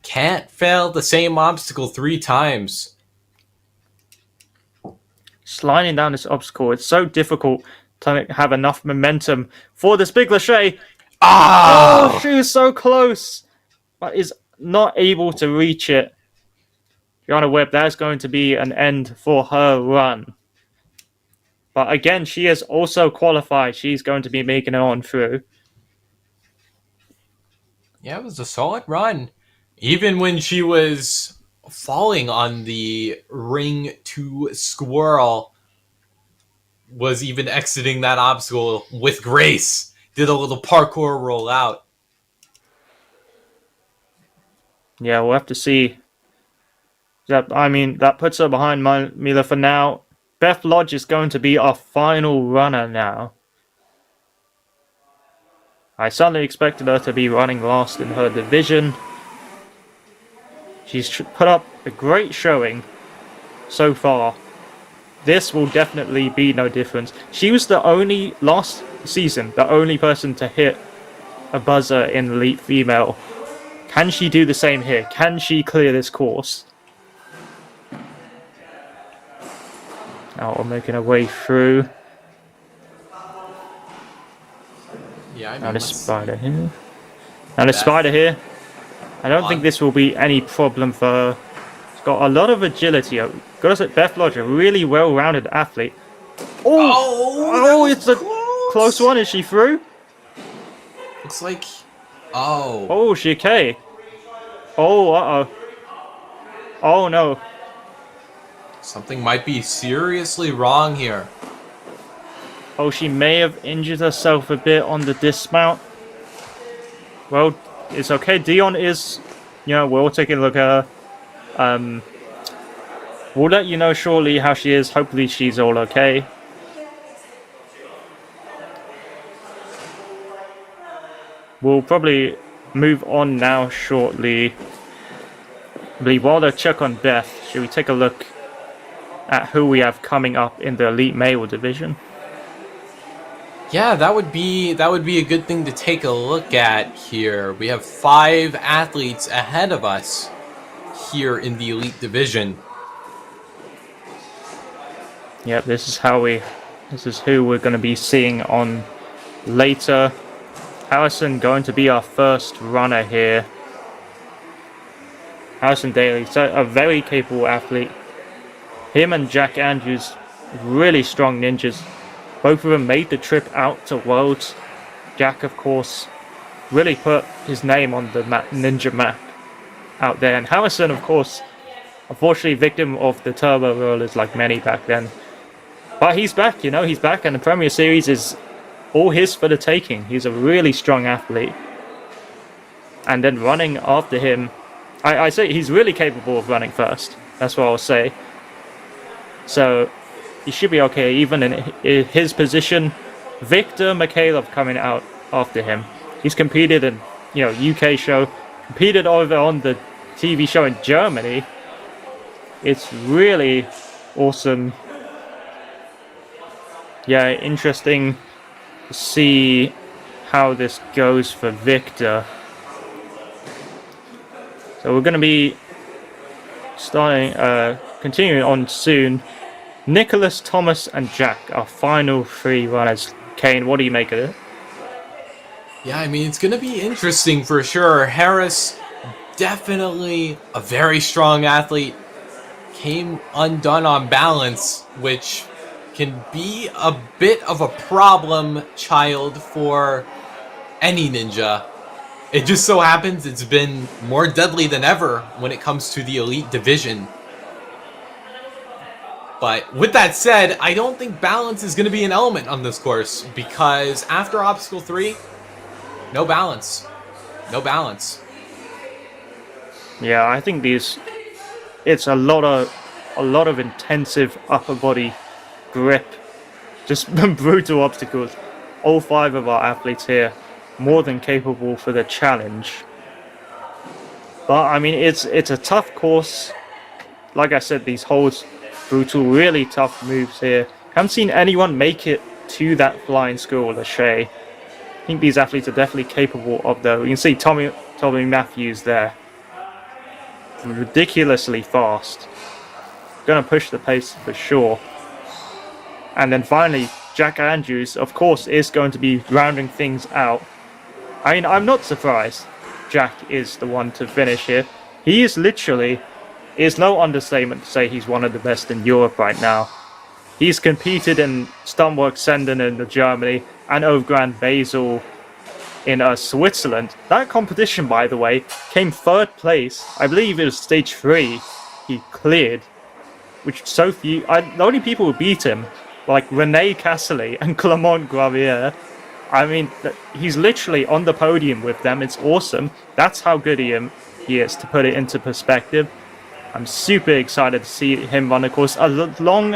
Can't fail the same obstacle 3 times. Sliding down this obstacle, it's so difficult to have enough momentum for this big lâcher. Oh, she was so close, but is not able to reach it. Gianna Webb, that's going to be an end for her run. But again, she has also qualified. She's going to be making it on through. Yeah, it was a solid run. Even when she was falling on the ring to squirrel, was even exiting that obstacle with grace. Did a little parkour roll out. Yeah, we'll have to see. That puts her behind Mila for now. Beth Lodge is going to be our final runner now. I certainly expected her to be running last in her division. She's put up a great showing so far. This will definitely be no difference. She was last season, the only person to hit a buzzer in Elite Female. Can she do the same here? Can she clear this course? Now we're making our way through. Yeah, I mean, Now the spider here. Now the spider here. I don't think this will be any problem for her. She's got a lot of agility. Gotta say, Beth Lodge, a really well-rounded athlete. Oh, it's a close one. Is she through? Looks like... Oh. Oh, she okay. Oh, uh-oh. Oh, no. Something might be seriously wrong here. Oh, she may have injured herself a bit on the dismount. Well, it's okay. Dion is... we'll take a look at her. We'll let you know shortly how she is. Hopefully she's all okay. We'll probably move on now shortly. I believe while they check on Beth, should we take a look at who we have coming up in the Elite Male division? Yeah, that would be a good thing to take a look at here. We have 5 athletes ahead of us here in the Elite division. Yep, this is who we're going to be seeing on later. Harrison going to be our first runner here. Harrison Daly, so a very capable athlete. Him and Jack Andrews, really strong ninjas. Both of them made the trip out to Worlds. Jack, of course, really put his name on the ninja map out there. And Harrison, of course, unfortunately victim of the turbo rollers like many back then. But he's back, he's back, and the Premier Series is all his for the taking. He's a really strong athlete. And then running after him, I say he's really capable of running first. That's what I'll say. So he should be okay, even in his position. Victor Mikhailov coming out after him. He's competed in, UK show, competed over on the TV show in Germany. It's really awesome. Yeah, interesting to see how this goes for Victor. So we're going to be continuing on soon. Nicholas, Thomas, and Jack, our final 3 runners. Kane, what do you make of it? Yeah, I mean, it's going to be interesting for sure. Harris, definitely a very strong athlete. Came undone on balance, which can be a bit of a problem child for any ninja. It just so happens it's been more deadly than ever when it comes to the Elite division. But with that said, I don't think balance is going to be an element on this course, because after Obstacle 3, no balance. No balance. Yeah, I think it's a lot of intensive upper body grip, just brutal obstacles. All 5 of our athletes here more than capable for the challenge. But I mean, it's a tough course. Like I said, these holds, brutal, really tough moves here. Haven't seen anyone make it to that flying school, Lachey. I think these athletes are definitely capable of though. You can see Tommy Matthews there. Ridiculously fast. Gonna push the pace for sure. And then finally, Jack Andrews, of course, is going to be rounding things out. I mean, I'm not surprised Jack is the one to finish here. He is literally, it's no understatement to say he's one of the best in Europe right now. He's competed in Stuntwork Senden in Germany and Overgrand Basel in Switzerland. That competition, by the way, came 3rd place. I believe it was stage 3 he cleared, which so few, the only people who beat him like Rene Cassely and Clement Gravier. I mean, he's literally on the podium with them. It's awesome. That's how good he is, to put it into perspective. I'm super excited to see him run a course along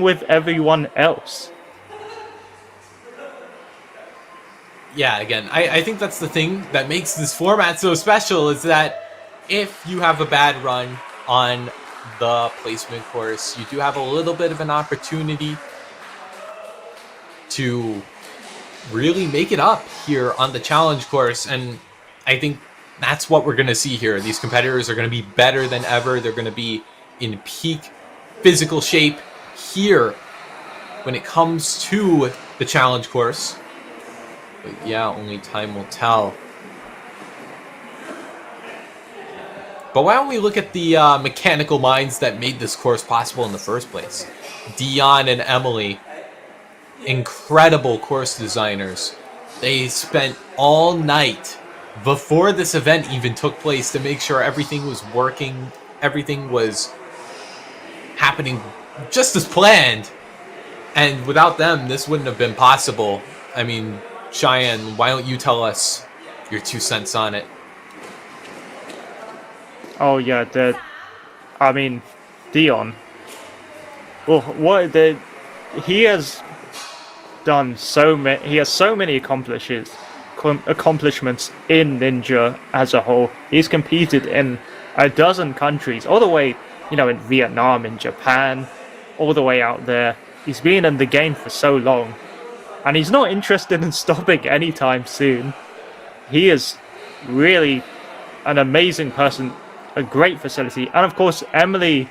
with everyone else. Yeah, again, I think that's the thing that makes this format so special, is that if you have a bad run on the placement course, you do have a little bit of an opportunity to really make it up here on the challenge course. And I think that's what we're going to see here. These competitors are going to be better than ever. They're going to be in peak physical shape here when it comes to the challenge course. But yeah, only time will tell. But why don't we look at the mechanical minds that made this course possible in the first place? Dion and Emily, incredible course designers. They spent all night before this event even took place to make sure everything was working, everything was happening just as planned. And without them, this wouldn't have been possible. I mean, Cheyenne, why don't you tell us your 2 cents on it? Oh yeah, Dion. Well, he has done he has so many accomplishments in Ninja as a whole. He's competed in a dozen countries, all the way, in Vietnam, in Japan, all the way out there. He's been in the game for so long, and he's not interested in stopping anytime soon. He is really an amazing person, a great facility, and of course Emily,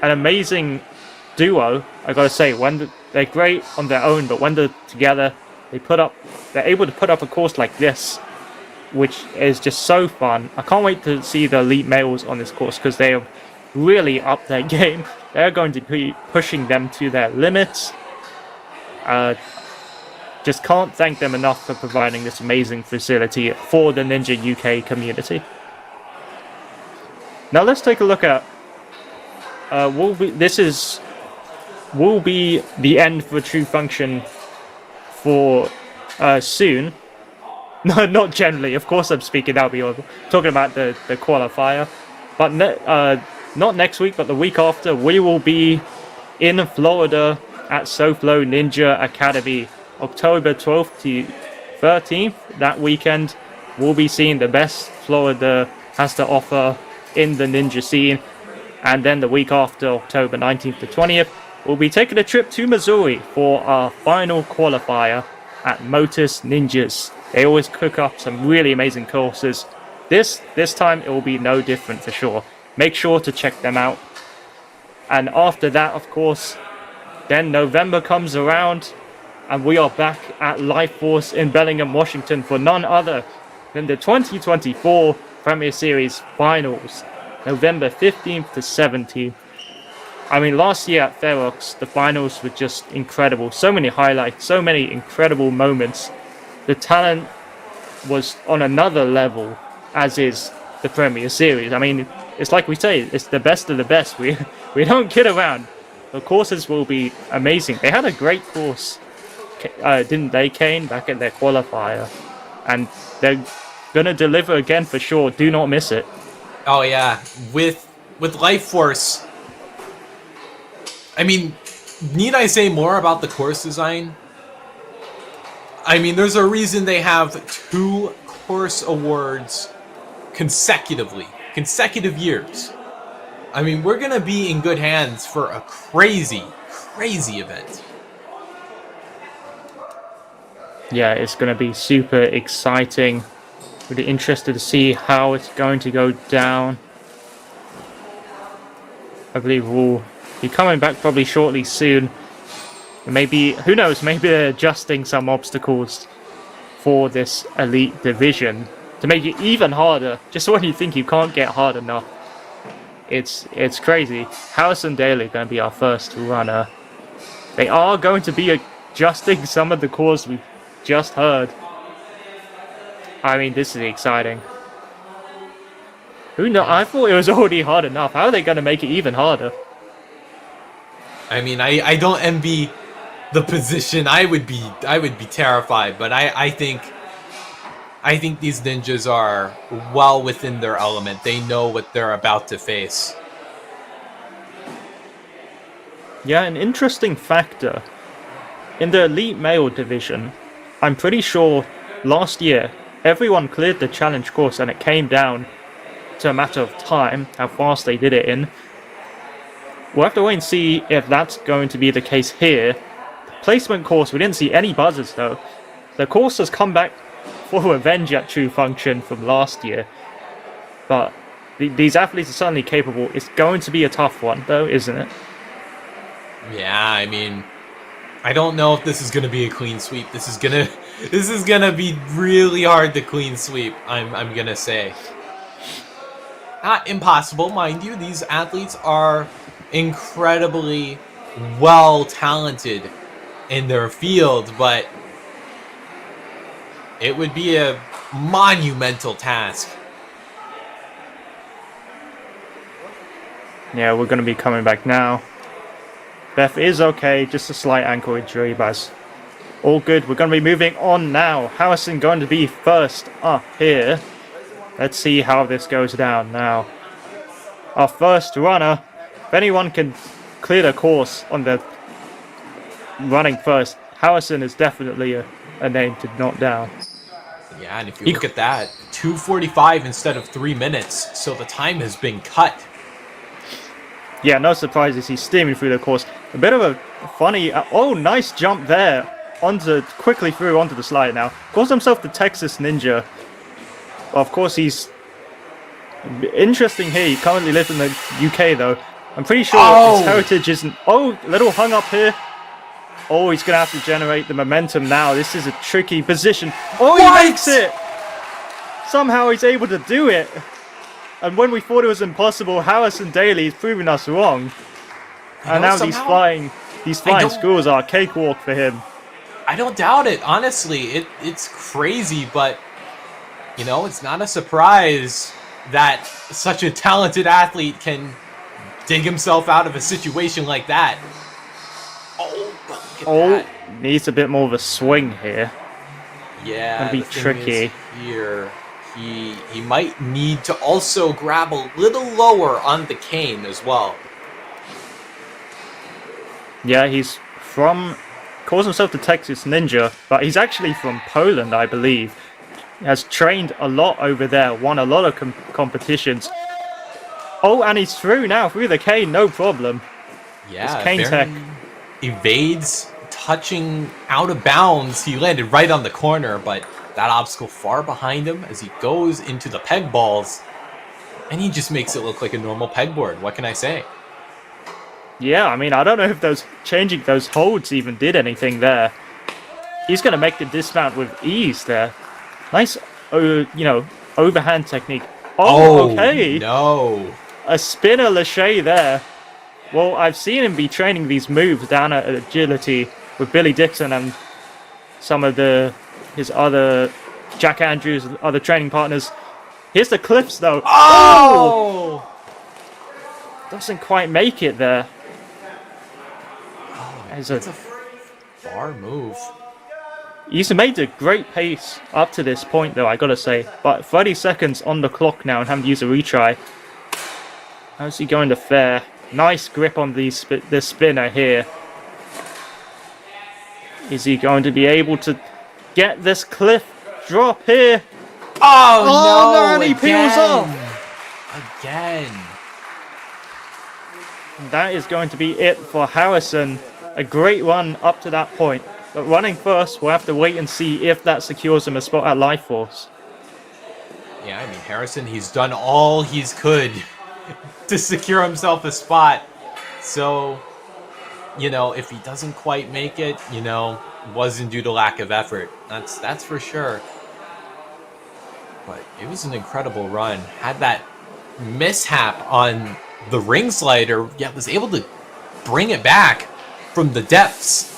an amazing duo. I gotta say, when they're great on their own, but when they're together, they're able to put up a course like this, which is just so fun. I can't wait to see the elite males on this course, because they have really upped their game. They're going to be pushing them to their limits. Just can't thank them enough for providing this amazing facility for the Ninja UK community. Now let's take a look at will be the end for True Function for soon. No, not generally. Of course, I'm speaking now. We're talking about the qualifier, but not next week, but the week after. We will be in Florida at SoFlo Ninja Academy, October 12th to 13th. That weekend, we'll be seeing the best Florida has to offer in the ninja scene. And then the week after, October 19th to 20th, we'll be taking a trip to Missouri for our final qualifier at Motus Ninjas. They always cook up some really amazing courses. This time it will be no different for sure. Make sure to check them out. And after that, of course, then November comes around and we are back at Life Force in Bellingham, Washington for none other than the 2024 Premier Series Finals, November 15th to 17th. I mean, last year at Ferox, the finals were just incredible. So many highlights, so many incredible moments. The talent was on another level, as is the Premier Series. I mean, it's like we say, it's the best of the best. We don't kid around. The courses will be amazing. They had a great course, didn't they, Kane, back at their qualifier? And they're gonna deliver again for sure. Do not miss it. Oh yeah, with Life Force. I mean, need I say more about the course design? I mean, there's a reason they have 2 course awards consecutive years. I mean, we're gonna be in good hands for a crazy event. Yeah, it's gonna be super exciting. Really interested to see how it's going to go down. I believe we'll be coming back probably shortly soon. Maybe, who knows, maybe they're adjusting some obstacles for this elite division to make it even harder. Just when you think you can't get hard enough. It's crazy. House and Daly are going to be our first runner. They are going to be adjusting some of the cores we've just heard. I mean, this is exciting. Who knows? I thought it was already hard enough. How are they going to make it even harder? I mean, I don't envy the position. I would be terrified, but I think these ninjas are well within their element. They know what they're about to face. Yeah, an interesting factor. In the Elite Male division, I'm pretty sure last year everyone cleared the challenge course and it came down to a matter of time how fast they did it in. We'll have to wait and see if that's going to be the case here. Placement course, we didn't see any buzzers though. The course has come back for revenge at True Function from last year. But these athletes are certainly capable. It's going to be a tough one though, isn't it? Yeah, I mean, I don't know if this is gonna be a clean sweep. This is gonna be really hard to clean sweep. I'm gonna say. Not impossible, mind you. These athletes are incredibly well talented in their field, but it would be a monumental task. Yeah, we're going to be coming back now. Beth is okay, just a slight ankle injury, but all good. We're going to be moving on now. Harrison going to be first up here. Let's see how this goes down now. Our first runner, if anyone can clear the course on the running first, Harrison is definitely a name to knock down. Yeah, and if you look at that, 2:45 instead of 3 minutes, so the time has been cut. Yeah, no surprises. He's steaming through the course. A bit of a funny... oh, nice jump there. Quickly through onto the slide now. Calls himself the Texas Ninja. Of course, he's... interesting here. He currently lives in the UK, though. I'm pretty sure his heritage isn't... oh, little hung up here. Oh, he's going to have to generate the momentum now. This is a tricky position. Oh, he makes it! Somehow he's able to do it. And when we thought it was impossible, Harrison Daly is proving us wrong. And now these flying schools are a cakewalk for him. I don't doubt it, honestly. It's crazy, but, you know, it's not a surprise that such a talented athlete can dig himself out of a situation like that. Oh, but look at that. Needs a bit more of a swing here. Yeah, That'd be the thing tricky. is here, he might need to also grab a little lower on the cane as well. Yeah, he's from... calls himself the Texas Ninja, but he's actually from Poland, I believe. He has trained a lot over there, won a lot of competitions. Oh, and he's through now, through the cane, no problem. Yeah, His cane tech. Evades, touching out of bounds. He landed right on the corner, but that obstacle far behind him as he goes into the peg balls. And he just makes it look like a normal pegboard. What can I say? Yeah, I mean, I don't know if changing those holds even did anything there. He's going to make the dismount with ease there. Nice, overhand technique. Oh, okay. No. A spinner lâché there. Well, I've seen him be training these moves down at Agility with Billy Dixon and some of his other Jack Andrews, other training partners. Here's the cliffs, though. Oh! Doesn't quite make it there. It's a far move. He's made a great pace up to this point, though, I gotta say. But 30 seconds on the clock now and having to use a retry. How's he going to fare? Nice grip on the spinner here. Is he going to be able to get this cliff drop here? Oh no! And he peels off! Again. That is going to be it for Harrison. A great run up to that point. But running first, we'll have to wait and see if that secures him a spot at Life Force. Yeah, I mean, Harrison, he's done all he's could to secure himself a spot. So, if he doesn't quite make it, wasn't due to lack of effort. That's for sure. But it was an incredible run. Had that mishap on the ring slider, was able to bring it back from the depths.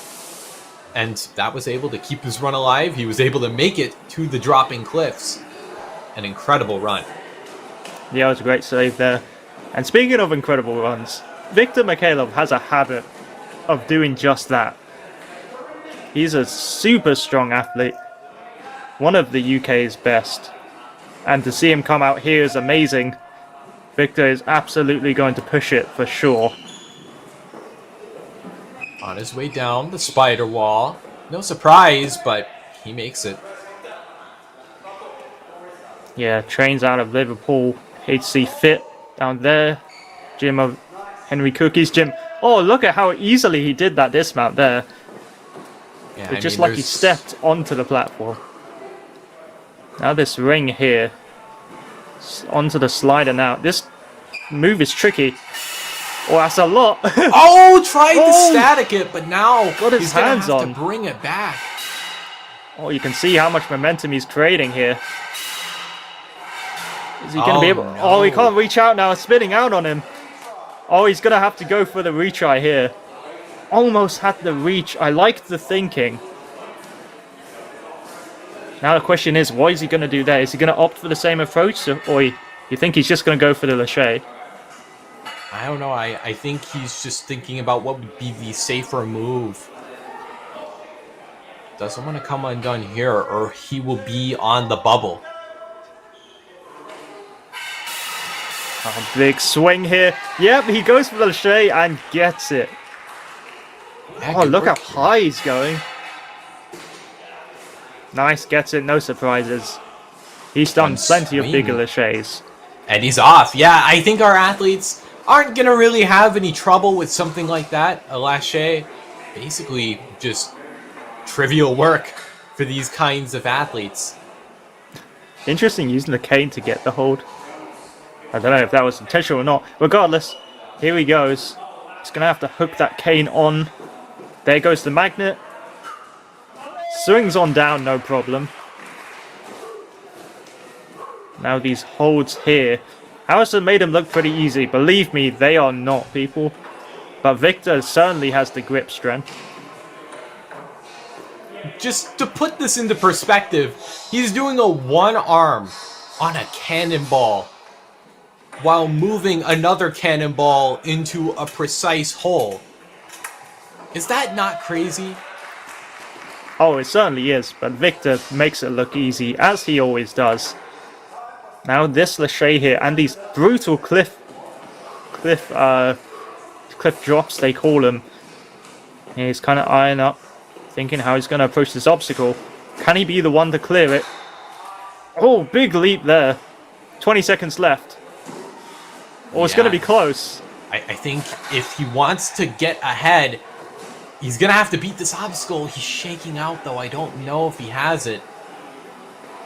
And that was able to keep his run alive. He was able to make it to the dropping cliffs. An incredible run. Yeah, it was a great save there. And speaking of incredible runs, Victor Mikhailov has a habit of doing just that. He's a super strong athlete. One of the UK's best. And to see him come out here is amazing. Victor is absolutely going to push it for sure. On his way down the spider wall. No surprise, but he makes it. Yeah, trains out of Liverpool. HC Fit down there. Gym of Henry Cookie's gym. Oh, look at how easily he did that dismount there. Yeah, It's just like he stepped onto the platform. Now this ring here. Onto the slider now. This move is tricky. Oh, that's a lot. Oh, tried to static it, but now Got his he's going to hands have on. to bring it back. Oh, you can see how much momentum he's creating here. Is he going to be able... no. Oh, he can't reach out now. It's spinning out on him. Oh, he's going to have to go for the retry here. Almost had the reach. I liked the thinking. Now the question is, what is he going to do there? Is he going to opt for the same approach? Or you think he's just going to go for the Lachey? I don't know. I think he's just thinking about what would be the safer move. Doesn't want to come undone here, or he will be on the bubble. Oh, big swing here. Yep, he goes for the Lachey and gets it. Yeah, Oh, good look how work here. high he's going. Nice, gets it, no surprises. He's done One plenty of swing. bigger Lachays. And he's off. Yeah, I think our athletes aren't going to really have any trouble with something like that. A lâché, basically just trivial work for these kinds of athletes. Interesting using the cane to get the hold. I don't know if that was intentional or not. Regardless, here he goes. He's going to have to hook that cane on. There goes the magnet. Swings on down, no problem. Now these holds here. Harrison made them look pretty easy. Believe me, they are not, people. But Victor certainly has the grip strength. Just to put this into perspective, he's doing a one arm on a cannonball while moving another cannonball into a precise hole. Is that not crazy? Oh, it certainly is, but Victor makes it look easy, as he always does. Now this Lachey here, and these brutal cliff drops, they call them. He's kind of eyeing up, thinking how he's going to approach this obstacle. Can he be the one to clear it? Oh, big leap there. 20 seconds left. Oh, it's going to be close. I think if he wants to get ahead, he's going to have to beat this obstacle. He's shaking out, though. I don't know if he has it.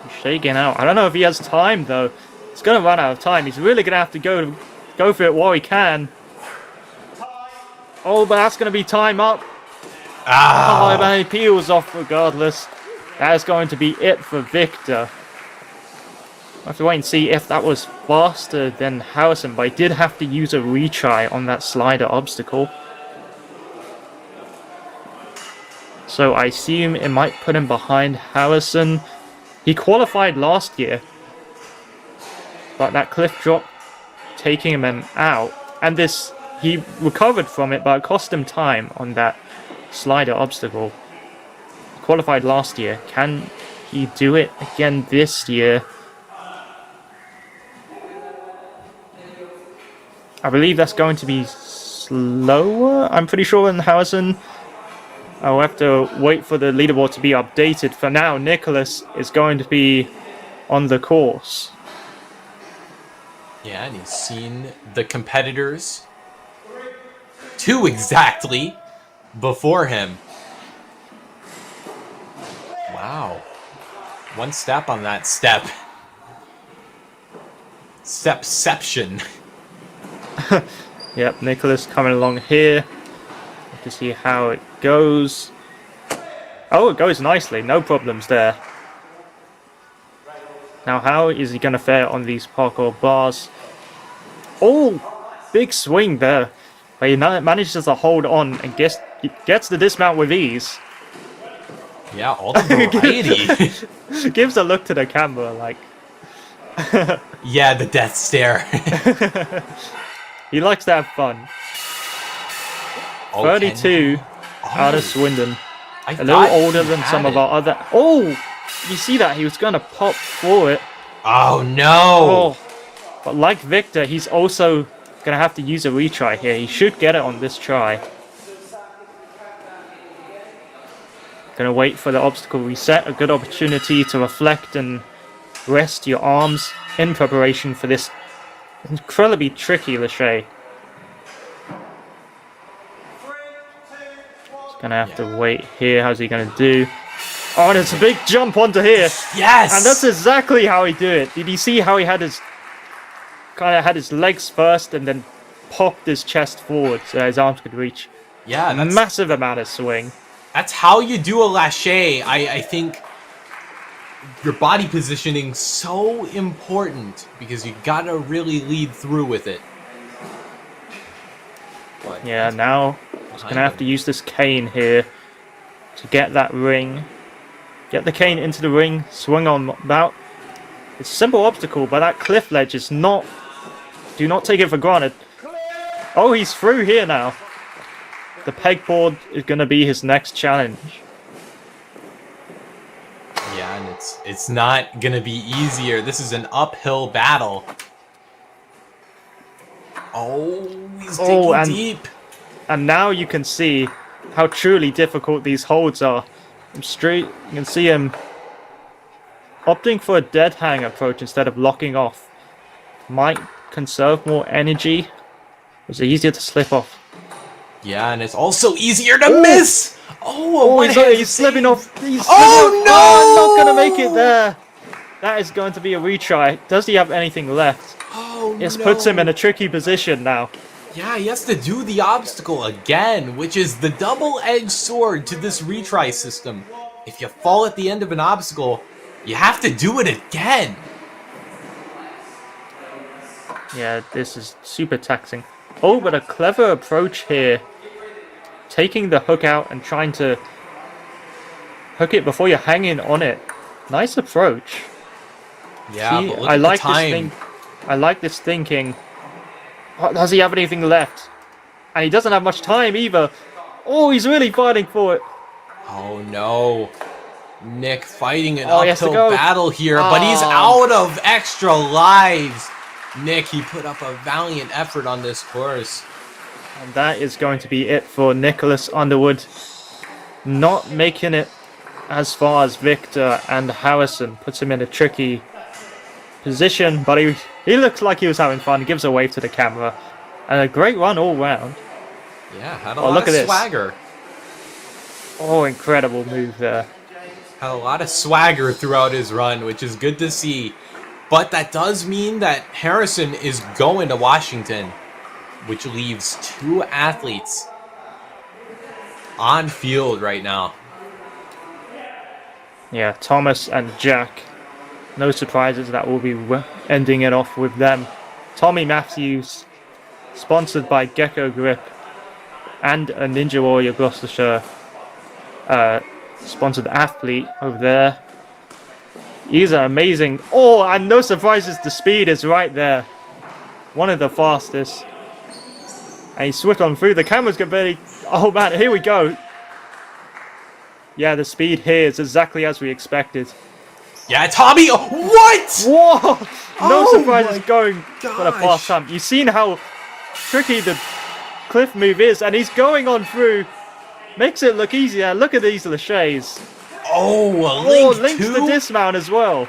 He's shaking out. I don't know if he has time, though. He's going to run out of time. He's really going to have to go for it while he can. Oh, but that's going to be time up. Ah! Oh, man, he peels off regardless. That is going to be it for Victor. I have to wait and see if that was faster than Harrison, but I did have to use a retry on that slider obstacle. So I assume it might put him behind Harrison. He qualified last year, but that cliff drop taking him out, and this, he recovered from it, but it cost him time on that slider obstacle. Qualified last year. Can he do it again this year? I believe that's going to be slower, I'm pretty sure, than Harrison. I'll have to wait for the leaderboard to be updated. For now, Nicholas is going to be on the course. Yeah, and he's seen the competitors, two exactly, before him. Wow. One step on that step. Stepception. Yep, Nicholas coming along here to see how it goes. Oh, it goes nicely. No problems there. Now, how is he going to fare on these parkour bars? Oh, big swing there. But he manages to hold on and gets the dismount with ease. Yeah, all the variety. Gives a look to the camera like... Yeah, the death stare. He likes to have fun. Oh, 32 out of Oh. Swindon. I A little thought older he than some had of it. our other... Oh! You see that? He was going to pop for it. Oh no! Oh. But like Victor, he's also going to have to use a retry here. He should get it on this try. Gonna wait for the obstacle reset. A good opportunity to reflect and rest your arms in preparation for this incredibly tricky Lachey. He's gonna have to wait here. How's he gonna do? Oh, and it's a big jump onto here. Yes! And that's exactly how he do it. Did you see how he had his legs first and then popped his chest forward so his arms could reach? Yeah, that's Massive amount of swing. That's how you do a lache. I think your body positioning so important because you gotta really lead through with it. But Yeah, now he's gonna have to use this cane here to get that ring. Get the cane into the ring, swing on about. It's a simple obstacle, but that cliff ledge is not... Do not take it for granted. Oh, he's through here now. The pegboard is gonna be his next challenge. yeah, and it's not gonna be easier. This is an uphill battle. Oh, he's digging and- deep. And now you can see how truly difficult these holds are. From straight, you can see him opting for a dead hang approach instead of locking off. Might conserve more energy. It's easier to slip off. Yeah, and it's also easier to miss. Oh, He's slipping off. He's Oh, slipping off. no! Oh, not gonna make it there. That is going to be a retry. Does he have anything left? Oh, This no. puts him in a tricky position now. Yeah, he has to do the obstacle again, which is the double-edged sword to this retry system. If you fall at the end of an obstacle, you have to do it again. Yeah, this is super taxing. Oh, but a clever approach here. Taking the hook out and trying to hook it before you're hanging on it. Nice approach. Yeah, See, but look I at like the this time. thing. I like this thinking. Oh, does he have anything left? And he doesn't have much time either. Oh, he's really fighting for it. Oh no. Nick fighting an Oh, he has to uphill go. battle here, but he's Oh. out of extra lives. Nick, he put up a valiant effort on this course. And that is going to be it for Nicholas Underwood. Not making it as far as Victor and Harrison. Puts him in a tricky position, but he looks like he was having fun. He gives a wave to the camera. And a great run all round. Yeah, had a Oh, lot look of at this. swagger. Oh, incredible move there. Had a lot of swagger throughout his run, which is good to see. But that does mean that Harrison is going to Washington, which leaves two athletes on field right now. Yeah, Thomas and Jack. No surprises that we'll be ending it off with them. Tommy Matthews, sponsored by Gecko Grip, and a Ninja Warrior Gloucestershire sponsored athlete over there. He's an amazing... Oh, and no surprises, the speed is right there. One of the fastest. And he swift on through. The camera's going to be... Oh man, here we go. Yeah, the speed here is exactly as we expected. Yeah, Tommy! What? Whoa! No Oh surprises my going for the gosh. fast time. You've seen how tricky the cliff move is, and he's going on through. Makes it look easier. Look at these laches. Oh, a Oh, link links to the dismount as well.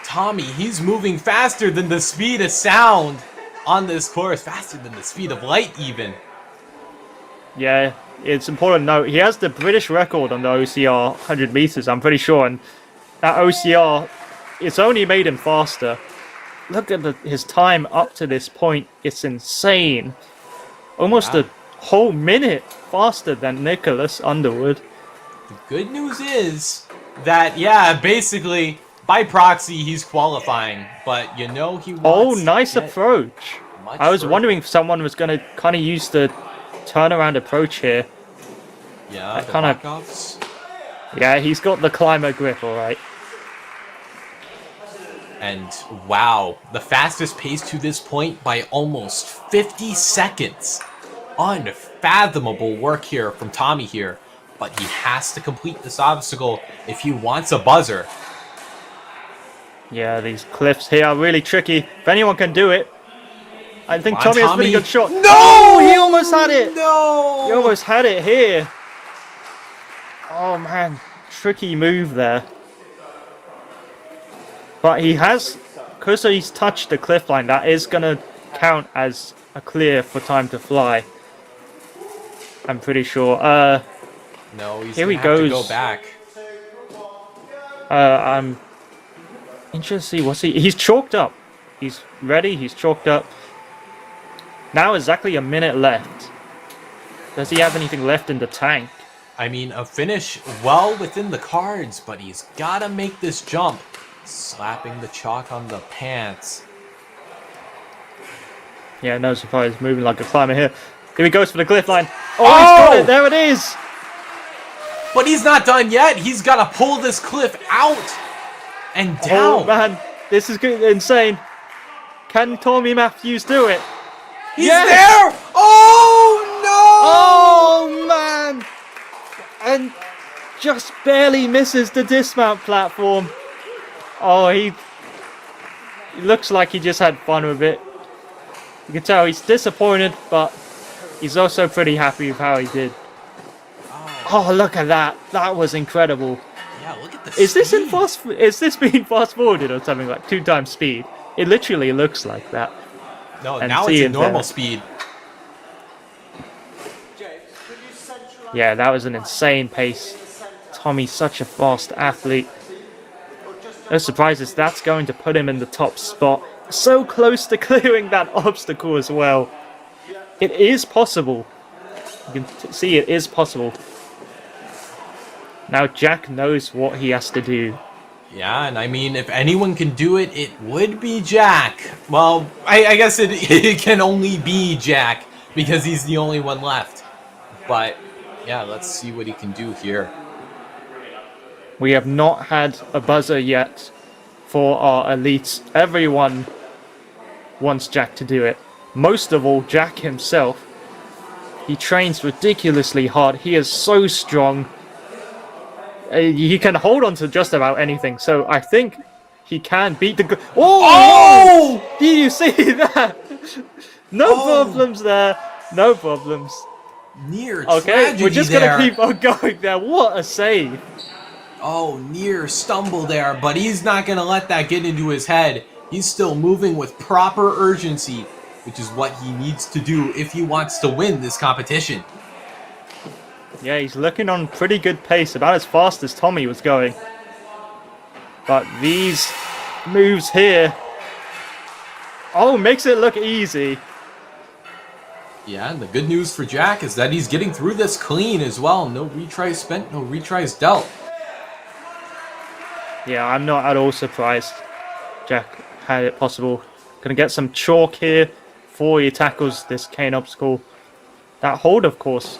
Tommy. He's moving faster than the speed of sound on this course. Faster than the speed of light, even. Yeah, it's important to note he has the British record on the OCR 100 meters, I'm pretty sure, and that OCR, it's only made him faster. Look at his time up to this point, it's insane. Almost a whole minute faster than Nicholas Underwood. The good news is that, yeah, basically, by proxy, he's qualifying. But, you know, he Oh, wants nice to get approach. much I was further. wondering if someone was going to kind of use the turnaround approach here. Yeah, the kinda- knockoffs. Yeah, he's got the climber grip, alright. And wow, the fastest pace to this point by almost 50 seconds. unfathomable work here from Tommy here. But he has to complete this obstacle if he wants a buzzer. Yeah, these cliffs here are really tricky. If anyone can do it, I think Come on, Tommy has a pretty good shot. No! Oh, he almost had it. No! He almost had it here. Oh man, tricky move there. But he has, because he's touched the cliff line, that is going to count as a clear for time to fly. I'm pretty sure. No, he's here gonna he have to goes. go back. I'm interested to see what's he's chalked up. He's ready, he's chalked up. Now exactly a minute left. Does he have anything left in the tank? I mean, a finish well within the cards, but he's got to make this jump. Slapping the chalk on the pants. Yeah, no surprise, moving like a climber here. Here he goes for the cliff line. Oh, he's got it, there it is! But he's not done yet. He's got to pull this cliff out and down. Oh man, this is insane. Can Tommy Matthews do it? He's there! Oh, no! Oh man! And just barely misses the dismount platform. Oh, he looks like he just had fun with it. You can tell he's disappointed, but he's also pretty happy with how he did. Oh, look at that! That was incredible. Yeah, look at this. Is this in fast? Is this being fast forwarded or something like 2 times speed? It literally looks like that. No, And now see it's it in normal there. speed. Yeah, that was an insane pace. Tommy's such a fast athlete. No surprises, that's going to put him in the top spot. So close to clearing that obstacle as well. It is possible. You can see it is possible. Now Jack knows what he has to do. Yeah, and I mean, if anyone can do it, it would be Jack. Well, I guess it can only be Jack because he's the only one left. But yeah, let's see what he can do here. We have not had a buzzer yet for our elites. Everyone wants Jack to do it. Most of all, Jack himself. He trains ridiculously hard. He is so strong. He can hold on to just about anything. So I think he can beat the... Oh! Did you see that? No problems there. No problems. Near Okay, tragedy we're just there. going to keep on going there. What a save. Oh, near stumble there, but he's not going to let that get into his head. He's still moving with proper urgency, which is what he needs to do if he wants to win this competition. Yeah, he's looking on pretty good pace, about as fast as Tommy was going. But these moves here... Oh, makes it look easy. Yeah, and the good news for Jack is that he's getting through this clean as well. No retries spent, no retries dealt. Yeah, I'm not at all surprised Jack had it possible. Gonna get some chalk here before he tackles this cane obstacle. That hold, of course,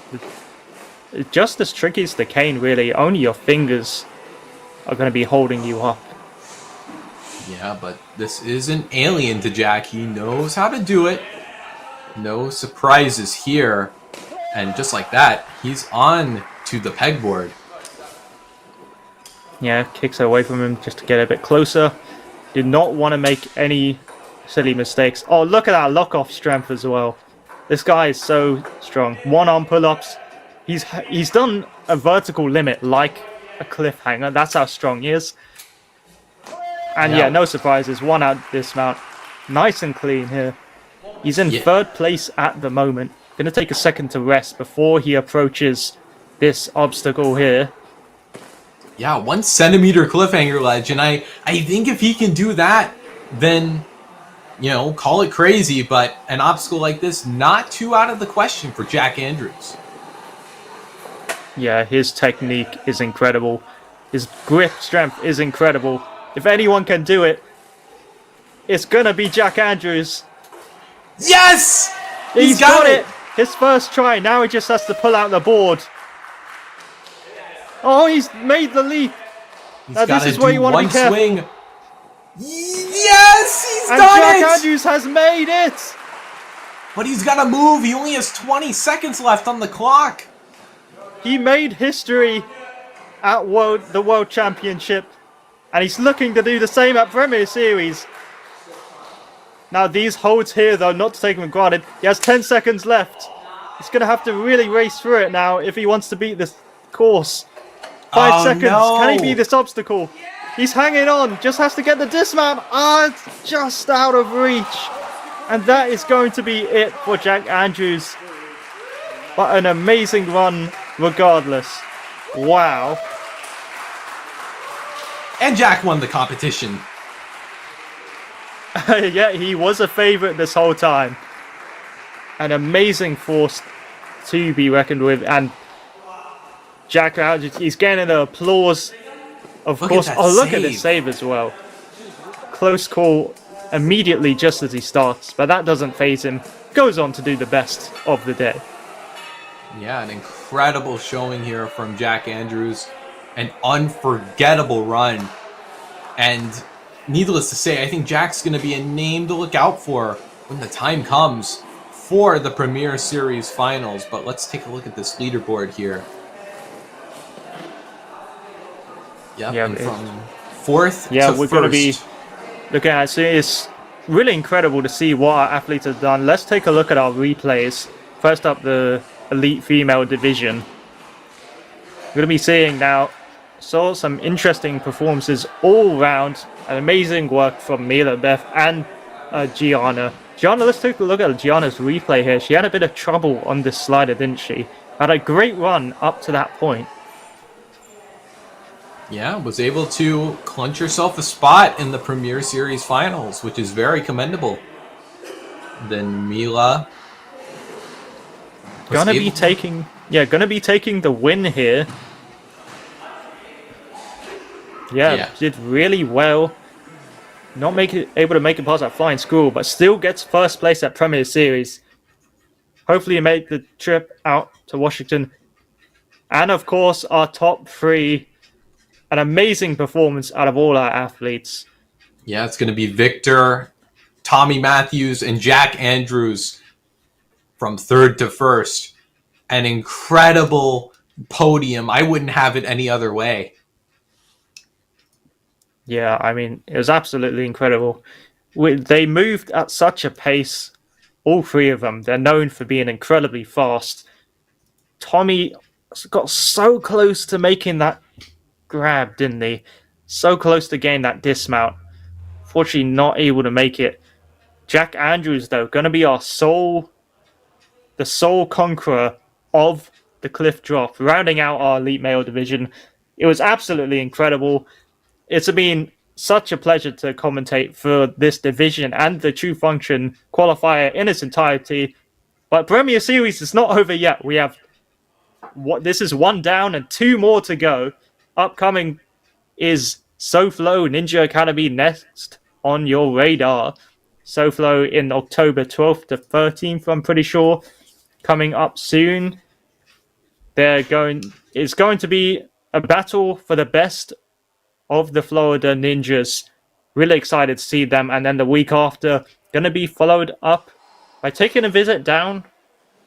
is just as tricky as the cane, really. Only your fingers are going to be holding you up. Yeah, but this isn't alien to Jack. He knows how to do it. No surprises here. And just like that, he's on to the pegboard. Yeah, kicks away from him just to get a bit closer. Did not want to make any silly mistakes. Oh, look at that lock-off strength as well. This guy is so strong. One-arm pull-ups. He's done a vertical limit like a cliffhanger. That's how strong he is. And yeah, no surprises. One out dismount. Nice and clean here. He's in third place at the moment. Gonna take a second to rest before he approaches this obstacle here. Yeah, 1 centimeter cliffhanger ledge, and I think if he can do that, then, you know, call it crazy, but an obstacle like this, not too out of the question for Jack Andrews. Yeah, his technique is incredible. His grip strength is incredible. If anyone can do it, it's gonna be Jack Andrews. Yes! He's got it! His first try, now he just has to pull out the board. Oh, he's made the leap. Now this is where you want to be careful. Swing. Yes, he's And done Jack it! Andrews has made it! But he's got to move. He only has 20 seconds left on the clock. He made history at the World Championship, and he's looking to do the same at Premier Series. Now, these holds here, though, not to take them for granted. He has 10 seconds left. He's going to have to really race through it now if he wants to beat this course. 5 seconds. No. Can he beat this obstacle? He's hanging on. Just has to get the dismount. It's just out of reach. And that is going to be it for Jack Andrews. But an amazing run regardless. Wow. And Jack won the competition. Yeah, he was a favorite this whole time. An amazing force to be reckoned with. And Jack Andrews, he's getting the applause. Of course. Look at this save as well. Close call immediately just as he starts. But that doesn't faze him. Goes on to do the best of the day. Yeah, an incredible showing here from Jack Andrews. An unforgettable run. And needless to say, I think Jack's going to be a name to look out for when the time comes for the Premier Series Finals. But let's take a look at this leaderboard here. Yep, Yeah, and from fourth to we're going to be first. looking at it. So it's really incredible to see what our athletes have done. Let's take a look at our replays. First up, the elite female division. We're going to be seeing now some interesting performances all round. An amazing work from Mila, Beth, and Gianna. Gianna, let's take a look at Gianna's replay here. She had a bit of trouble on this slider, didn't she? Had a great run up to that point. Yeah, was able to clinch herself a spot in the Premier Series Finals, which is very commendable. Then Mila Gonna be taking the win here. Yeah, did really well. Not able to make it past that flying school, but still gets first place at Premier Series. Hopefully make the trip out to Washington. And of course, our top three. An amazing performance out of all our athletes. Yeah, it's going to be Victor, Tommy Matthews, and Jack Andrews from third to first. An incredible podium. I wouldn't have it any other way. Yeah, I mean, it was absolutely incredible. They moved at such a pace, all three of them. They're known for being incredibly fast. Tommy got so close to making that grab, didn't he? So close to getting that dismount. Fortunately, not able to make it. Jack Andrews, though, going to be the sole conqueror of the cliff drop, rounding out our elite male division. It was absolutely incredible. It's been such a pleasure to commentate for this division and the True Function qualifier in its entirety. But Premier Series is not over yet. We have this is one down and two more to go. Upcoming is SoFlo Ninja Academy next on your radar. SoFlo in October 12th to 13th, I'm pretty sure. Coming up soon. It's going to be a battle for the best of the Florida Ninjas. Really excited to see them. And then the week after, going to be followed up by taking a visit down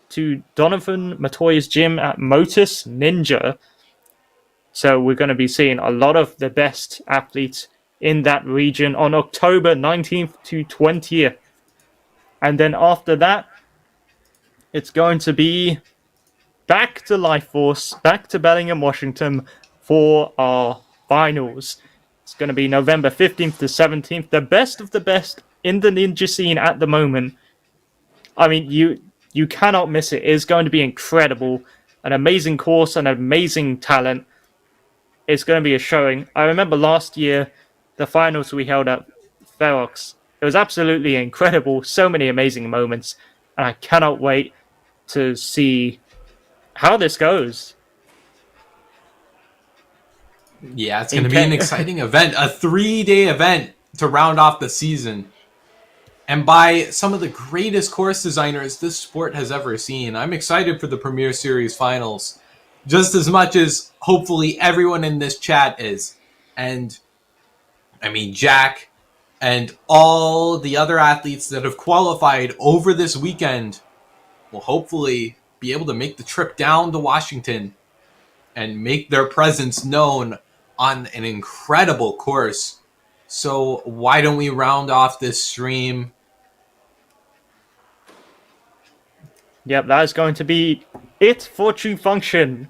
to Donovan Matoya's gym at Motus Ninja. So we're going to be seeing a lot of the best athletes in that region on October 19th to 20th. And then after that, it's going to be back to Life Force, back to Bellingham, Washington for our finals. It's going to be November 15th to 17th. The best of the best in the ninja scene at the moment. I mean, you cannot miss it. It is going to be incredible. An amazing course, an amazing talent. It's going to be a showing. I remember last year, the finals we held at Ferox. It was absolutely incredible. So many amazing moments. And I cannot wait to see how this goes. Yeah, it's going to be an exciting event. A 3-day event to round off the season. And by some of the greatest course designers this sport has ever seen. I'm excited for the Premier Series Finals. Just as much as hopefully everyone in this chat is. And I mean, Jack And all the other athletes that have qualified over this weekend will hopefully be able to make the trip down to Washington and make their presence known on an incredible course. So why don't we round off this stream? Yep, that is going to be it for True Function.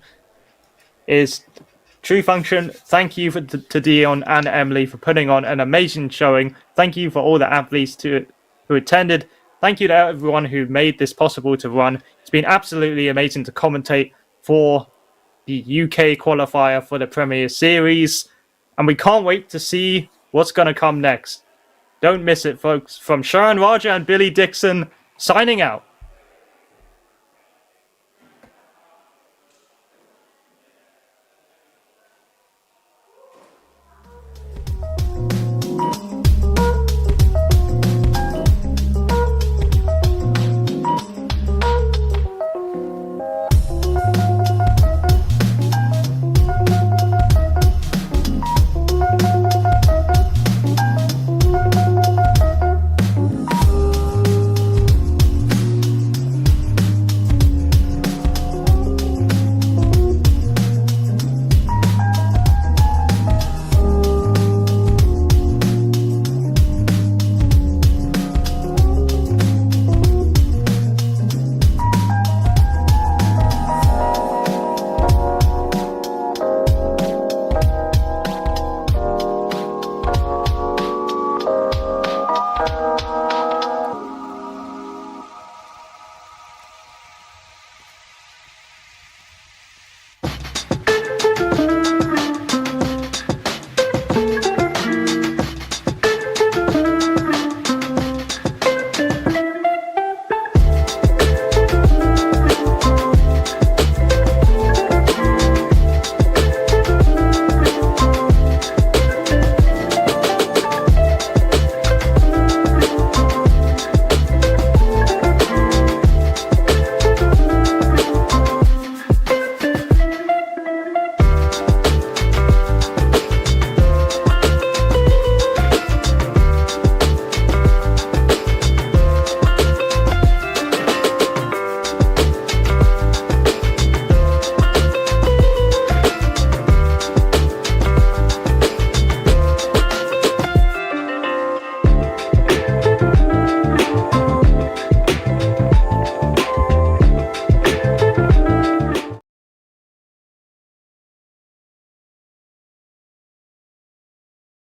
True Function, thank you to Dion and Emily for putting on an amazing showing. Thank you for all the athletes who attended. Thank you to everyone who made this possible to run. It's been absolutely amazing to commentate for the UK qualifier for the Premier Series. And we can't wait to see what's going to come next. Don't miss it, folks. From Sharon Raja and Billy Dixon, signing out.